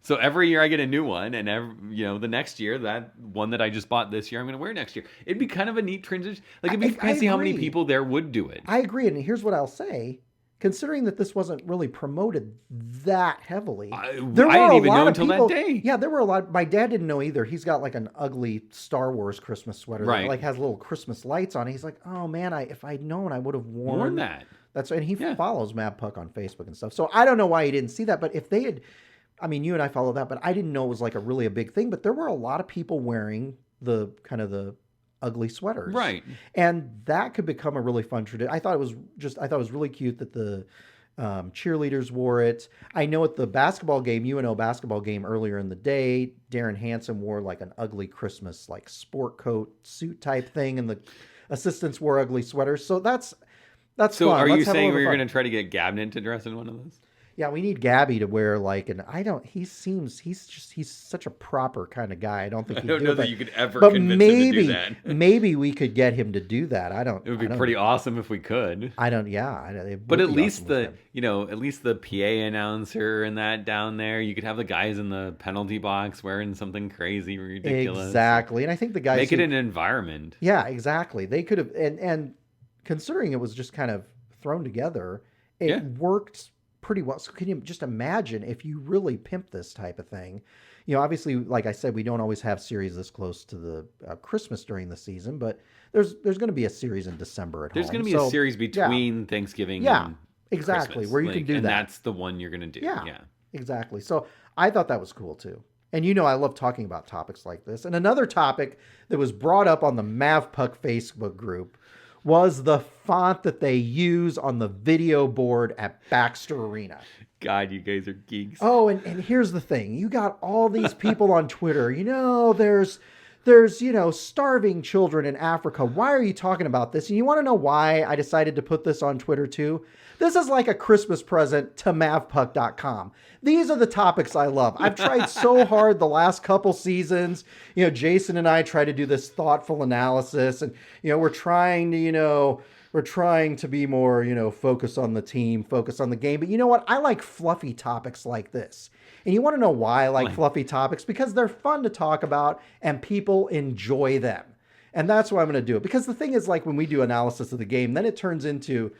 So every year I get a new one, and the next year, that one that I just bought this year, I'm going to wear next year. It'd be kind of a neat transition. Like, it'd be crazy how many people there would do it. I agree, and here's what I'll say. Considering that this wasn't really promoted that heavily, I didn't even know until that day. Yeah, there were a lot. My dad didn't know either. He's got like an ugly Star Wars Christmas sweater that like has little Christmas lights on it. He's like, oh man, if I'd known, I would have worn that. And he follows Mavpuck on Facebook and stuff. So I don't know why he didn't see that. But if they had, I mean, you and I follow that, but I didn't know it was like a really big thing. But there were a lot of people wearing the kind of the ugly sweaters, right? And that could become a really fun tradition. I thought it was really cute that the cheerleaders wore it. I know at the basketball game, UNO basketball game earlier in the day, Darren Hansen wore like an ugly Christmas like sport coat suit type thing, and the assistants wore ugly sweaters. So that's so fun. Are you saying we're going to try to get Gabnon to dress in one of those? Yeah, we need Gabby to wear like he's such a proper kind of guy. I don't think I don't know that you could ever convince him to do that. Maybe we could get him to do that. It would be pretty awesome if we could. But at least at least the PA announcer and that down there, you could have the guys in the penalty box wearing something crazy, ridiculous. Exactly. And I think the guys make it an environment. Yeah, exactly. They could have, and considering it was just kind of thrown together, it worked pretty well. So can you just imagine if you really pimp this type of thing? Obviously, like I said, we don't always have series this close to the Christmas during the season, but there's going to be a series in December at home. There's going to be a series between Thanksgiving and exactly, Christmas, where you can do that. And that's the one you're going to do. Yeah, exactly. So I thought that was cool too. And I love talking about topics like this. And another topic that was brought up on the Mavpuck Facebook group was the font that they use on the video board at Baxter Arena. God, you guys are geeks. Oh, and here's the thing. You got all these people on Twitter. There's starving children in Africa. Why are you talking about this? And you want to know why I decided to put this on Twitter too? This is like a Christmas present to Mavpuck.com. These are the topics I love. I've tried so hard the last couple seasons. Jason and I try to do this thoughtful analysis, and we're trying to be more, focus on the team, focus on the game. But you know what? I like fluffy topics like this. And you want to know why I like fluffy topics? Because they're fun to talk about and people enjoy them. And that's why I'm going to do it. Because the thing is, like, when we do analysis of the game, then it turns into,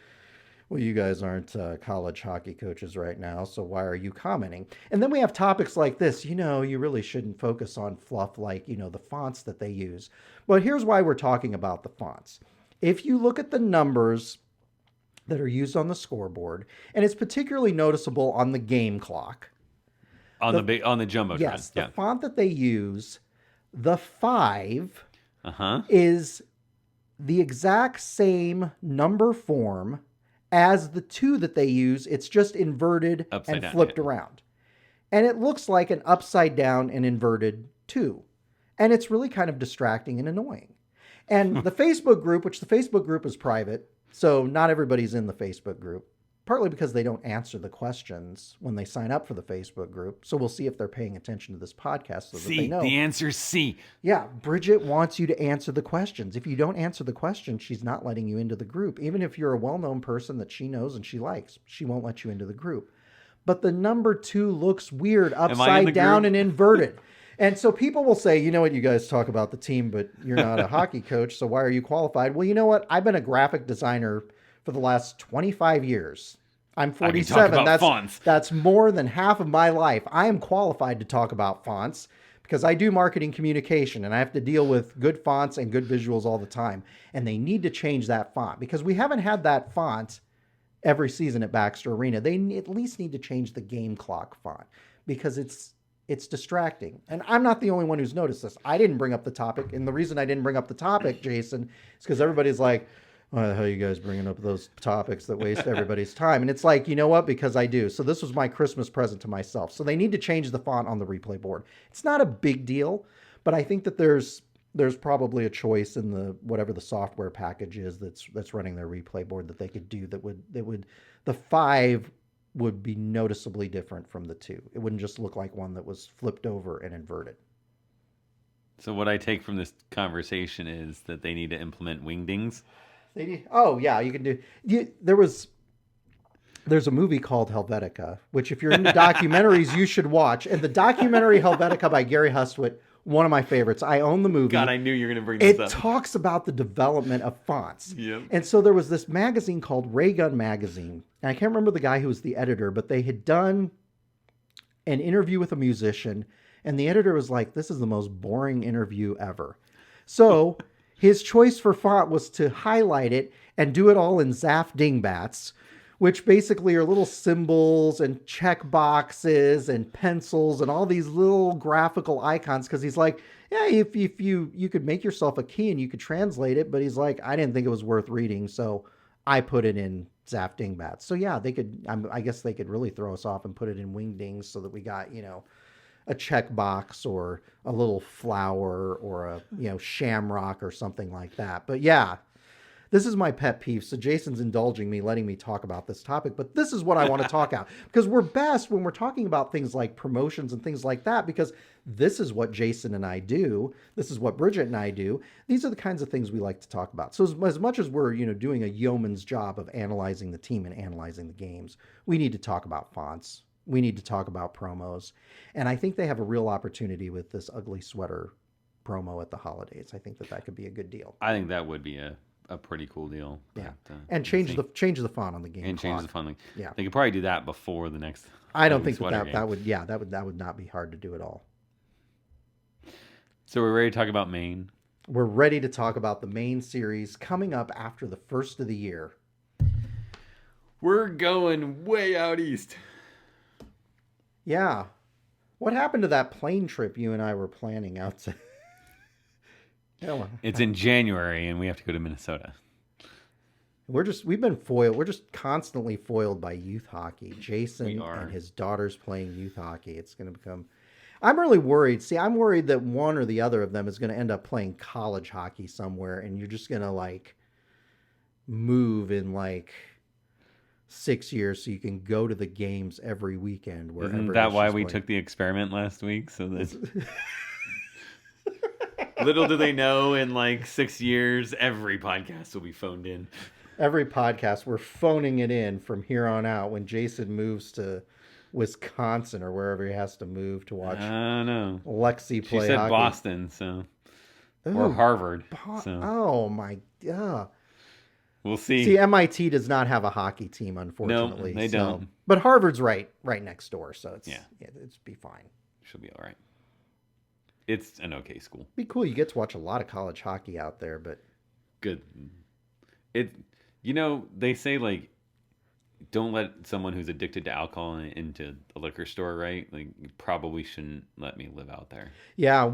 well, you guys aren't college hockey coaches right now, so why are you commenting? And then we have topics like this. You really shouldn't focus on fluff like, the fonts that they use. But here's why we're talking about the fonts. If you look at the numbers that are used on the scoreboard, and it's particularly noticeable on the game clock. On the Jumbotron. Yes, the font that they use, the 5 is the exact same number form as the 2 that they use. It's just inverted upside and down, flipped around. And it looks like an upside down and inverted 2. And it's really kind of distracting and annoying. And the Facebook group, which the Facebook group is private, so not everybody's in the Facebook group, partly because they don't answer the questions when they sign up for the Facebook group. So we'll see if they're paying attention to this podcast so that they know. The answer is C. Yeah, Bridget wants you to answer the questions. If you don't answer the question, she's not letting you into the group. Even if you're a well-known person that she knows and she likes, she won't let you into the group. But the number 2 looks weird, upside down and inverted. And so people will say, what, you guys talk about the team, but you're not a hockey coach, so why are you qualified? Well, you know what? I've been a graphic designer for the last 25 years. I'm 47. That's more than half of my life. I am qualified to talk about fonts because I do marketing communication and I have to deal with good fonts and good visuals all the time. And they need to change that font because we haven't had that font every season at Baxter Arena. They at least need to change the game clock font because it's distracting. And I'm not the only one who's noticed this. I didn't bring up the topic. And the reason I didn't bring up the topic, Jason, is because everybody's like, why the hell are you guys bringing up those topics that waste everybody's time? And it's like, you know what? Because I do. So this was my Christmas present to myself. So they need to change the font on the replay board. It's not a big deal, but I think that there's probably a choice in the whatever the software package is that's running their replay board that they could do that would the 5 would be noticeably different from the 2. It wouldn't just look like one that was flipped over and inverted. So what I take from this conversation is that they need to implement wingdings. Oh yeah, you can do. There's a movie called Helvetica, which if you're into documentaries, you should watch. And the documentary Helvetica by Gary Hustwit, one of my favorites. I own the movie. God, I knew you were going to bring this up. It talks about the development of fonts. Yep. And so there was this magazine called Ray Gun Magazine. And I can't remember the guy who was the editor, but they had done an interview with a musician. And the editor was like, this is the most boring interview ever. So his choice for font was to highlight it and do it all in Zaf Dingbats, which basically are little symbols and check boxes and pencils and all these little graphical icons. Because he's like, yeah, if you could make yourself a key and you could translate it, but he's like, I didn't think it was worth reading, so I put it in Zaf Dingbats. So yeah, they could. I guess they could really throw us off and put it in Wingdings so that we got a check box or a little flower or a shamrock or something like that. But yeah. This is my pet peeve. So Jason's indulging me, letting me talk about this topic, but this is what I want to talk about because we're best when we're talking about things like promotions and things like that, because this is what Jason and I do. This is what Bridget and I do. These are the kinds of things we like to talk about. So as much as we're, doing a yeoman's job of analyzing the team and analyzing the games, we need to talk about fonts. We need to talk about promos. And I think they have a real opportunity with this ugly sweater promo at the holidays. I think that could be a good deal. I think that would be a pretty cool deal. Yeah, and change the font on the game. And change the font. Yeah, they could probably do that before the next. I don't think that would not be hard to do at all. So we're ready to talk about Maine. We're ready to talk about the Maine series coming up after the first of the year. We're going way out east. Yeah, what happened to that plane trip you and I were planning out to? It's in January, and we have to go to Minnesota. We've been foiled. We're just constantly foiled by youth hockey. Jason and his daughters playing youth hockey. It's going to become. I'm really worried. See, I'm worried that one or the other of them is going to end up playing college hockey somewhere, and you're just going to move in 6 years so you can go to the games every weekend. Isn't that why we took the experiment last week? So that. Little do they know, in 6 years, every podcast will be phoned in. Every podcast, we're phoning it in from here on out when Jason moves to Wisconsin or wherever he has to move to watch. I don't know. Lexi play. She said hockey. Boston, so or Harvard. So. Oh my god. We'll see. See, MIT does not have a hockey team, unfortunately. No, they don't. But Harvard's right next door, so it's be fine. She'll be all right. It's an okay school. Be cool. You get to watch a lot of college hockey out there, but good. They say don't let someone who's addicted to alcohol into a liquor store, right? You probably shouldn't let me live out there. Yeah, I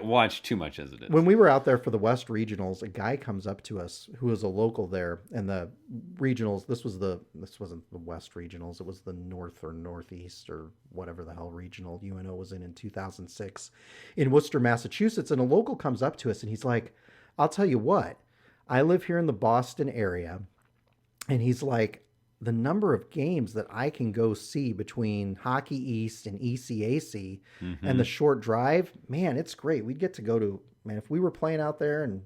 watch too much as it is. When we were out there for the West Regionals, a guy comes up to us who was a local there, and the regionals. This wasn't the West Regionals. It was the North or Northeast or whatever the hell regional UNO was in 2006 in Worcester, Massachusetts. And a local comes up to us, and he's like, "I'll tell you what, I live here in the Boston area," and he's like, the number of games that I can go see between Hockey East and ECAC and the short drive, man, it's great. We'd get to go to, if we were playing out there and...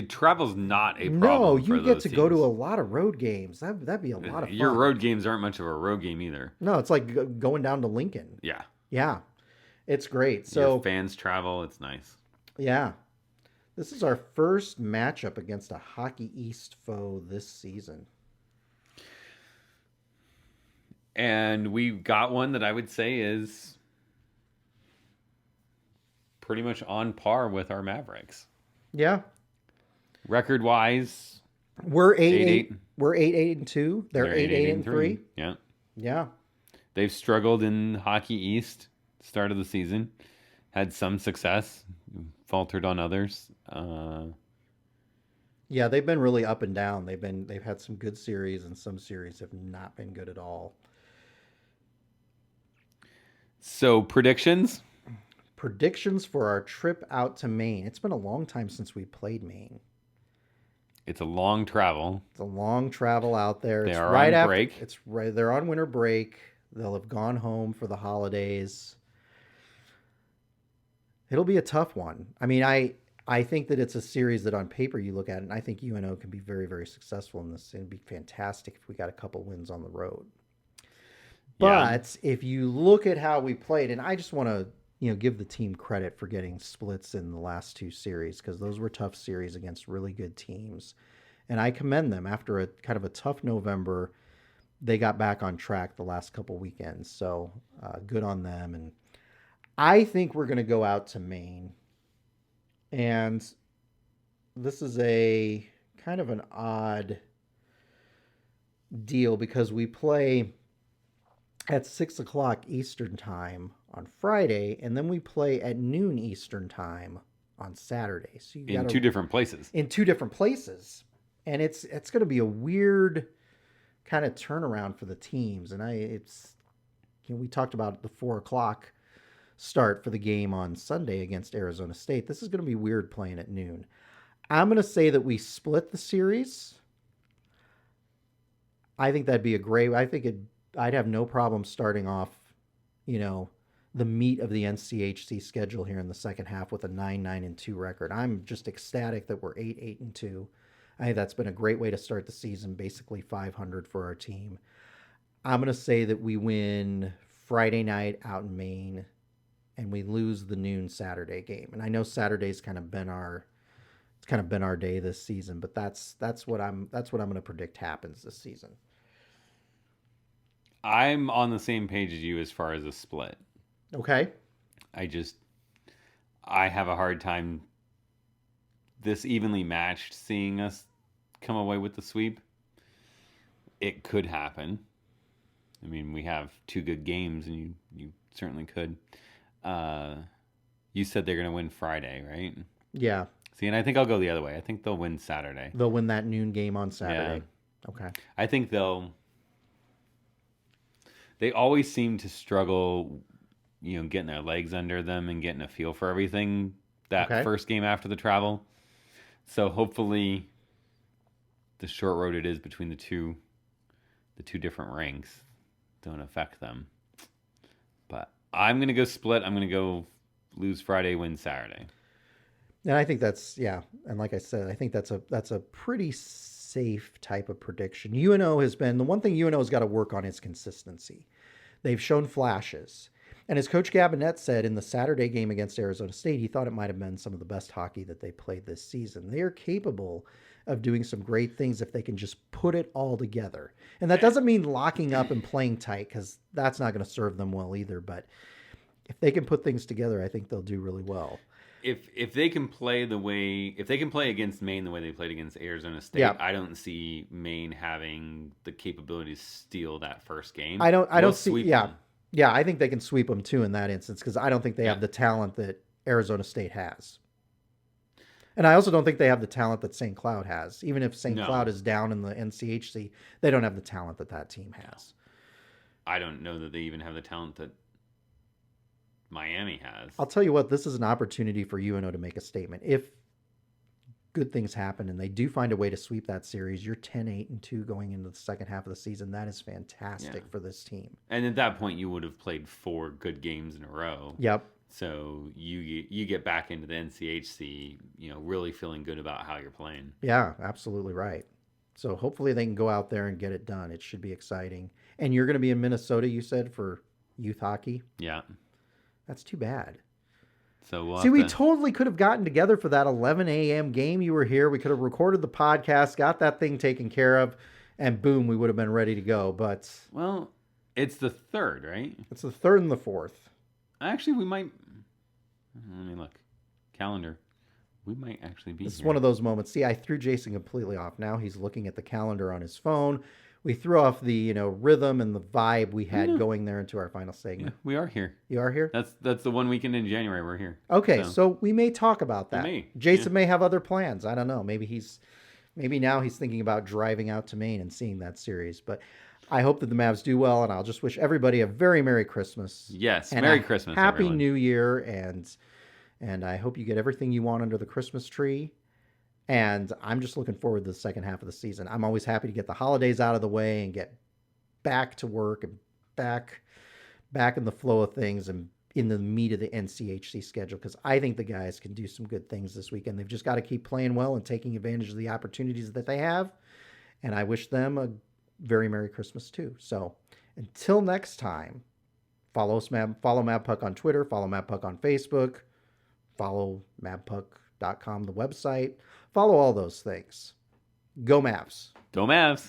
Travel's not a problem. No, you get to go to a lot of road games. That'd be a lot of fun. Your road games aren't much of a road game either. No, it's like going down to Lincoln. Yeah. Yeah. It's great. So your fans travel. It's nice. Yeah. This is our first matchup against a Hockey East foe this season. And we got one that I would say is pretty much on par with our Mavericks. Yeah. Record-wise, we're 8-8. We're 8-8-2. They're 8-8-3. Yeah. Yeah. They've struggled in Hockey East start of the season. Had some success, faltered on others. Yeah, they've been really up and down. They've had some good series, and some series have not been good at all. So predictions? Predictions for our trip out to Maine. It's been a long time since we played Maine. It's a long travel. It's a long travel out there. They are on break. It's right. They're on winter break. They'll have gone home for the holidays. It'll be a tough one. I mean, I think that it's a series that on paper you look at, and I think UNO can be very, very successful in this. It'd be fantastic if we got a couple wins on the road. But if you look at how we played, and I just want to, give the team credit for getting splits in the last two series, because those were tough series against really good teams. And I commend them. After a kind of a tough November, they got back on track the last couple weekends. So good on them. And I think we're going to go out to Maine. And this is a kind of an odd deal because we play at 6 o'clock Eastern time on Friday, and then we play at noon Eastern time on Saturday. So you in two different places. In two different places. And it's going to be a weird kind of turnaround for the teams. And we talked about the 4 o'clock start for the game on Sunday against Arizona State. This is going to be weird playing at noon. I'm going to say that we split the series. I think that'd be I'd have no problem starting off, the meat of the NCHC schedule here in the second half with a 9-9-2 record. I'm just ecstatic that we're 8-8-2. I think that's been a great way to start the season, basically 500 for our team. I'm going to say that we win Friday night out in Maine, and we lose the noon Saturday game. And I know Saturday's kind of been our day this season, but that's what I'm going to predict happens this season. I'm on the same page as you as far as a split. Okay. I have a hard time this evenly matched seeing us come away with the sweep. It could happen. I mean, we have two good games, and you certainly could. You said they're going to win Friday, right? Yeah. See, and I think I'll go the other way. I think they'll win Saturday. They'll win that noon game on Saturday. Yeah. Okay. I think they always seem to struggle, getting their legs under them and getting a feel for everything that first game after the travel. So hopefully the short road it is between the two different ranks don't affect them. But I'm going to go split. I'm going to go lose Friday, win Saturday. And I think that's, and like I said, I think that's a pretty safe type of prediction. UNO has been, the one thing UNO has got to work on is consistency. They've shown flashes. And as Coach Gabinet said in the Saturday game against Arizona State, he thought it might have been some of the best hockey that they played this season. They are capable of doing some great things if they can just put it all together. And that doesn't mean locking up and playing tight, because that's not going to serve them well either. But if they can put things together, I think they'll do really well. If they can play against Maine the way they played against Arizona State, I don't see Maine having the capability to steal that first game. I don't see them. Yeah, I think they can sweep them too in that instance, because I don't think they have the talent that Arizona State has. And I also don't think they have the talent that St. Cloud has. Even if St. Cloud is down in the NCHC, they don't have the talent that team has. I don't know that they even have the talent that Miami has. I'll tell you what, this is an opportunity for UNO to make a statement. If good things happen and they do find a way to sweep that series, you're 10-8-2 going into the second half of the season. That is fantastic for this team. And at that point, you would have played 4 good games in a row. Yep. So you get back into the NCHC, really feeling good about how you're playing. Yeah, absolutely right. So hopefully they can go out there and get it done. It should be exciting. And you're going to be in Minnesota, you said, for youth hockey? Yeah. That's too bad. So we totally could have gotten together for that 11 a.m. game. You were here. We could have recorded the podcast, got that thing taken care of, and boom, we would have been ready to go. But it's the 3rd, right? It's the 3rd and the 4th. Actually, we might. Let me look. Calendar. We might actually be. This is one of those moments. See, I threw Jason completely off. Now he's looking at the calendar on his phone. We threw off the rhythm and the vibe we had going there into our final segment. Yeah, we are here. You are here? That's the one weekend in January we're here. Okay, so we may talk about that. Jason may have other plans. I don't know. Maybe now he's thinking about driving out to Maine and seeing that series. But I hope that the Mavs do well, and I'll just wish everybody a very Merry Christmas. Yes, Merry Christmas, Happy everyone. New Year, and I hope you get everything you want under the Christmas tree. And I'm just looking forward to the second half of the season. I'm always happy to get the holidays out of the way and get back to work and back in the flow of things and in the meat of the NCHC schedule, because I think the guys can do some good things this weekend. They've just got to keep playing well and taking advantage of the opportunities that they have. And I wish them a very Merry Christmas too. So until next time, follow Mavpuck on Twitter, follow Mavpuck on Facebook, follow Mavpuck.com, the website, follow all those things. Go Mavs. Go Mavs.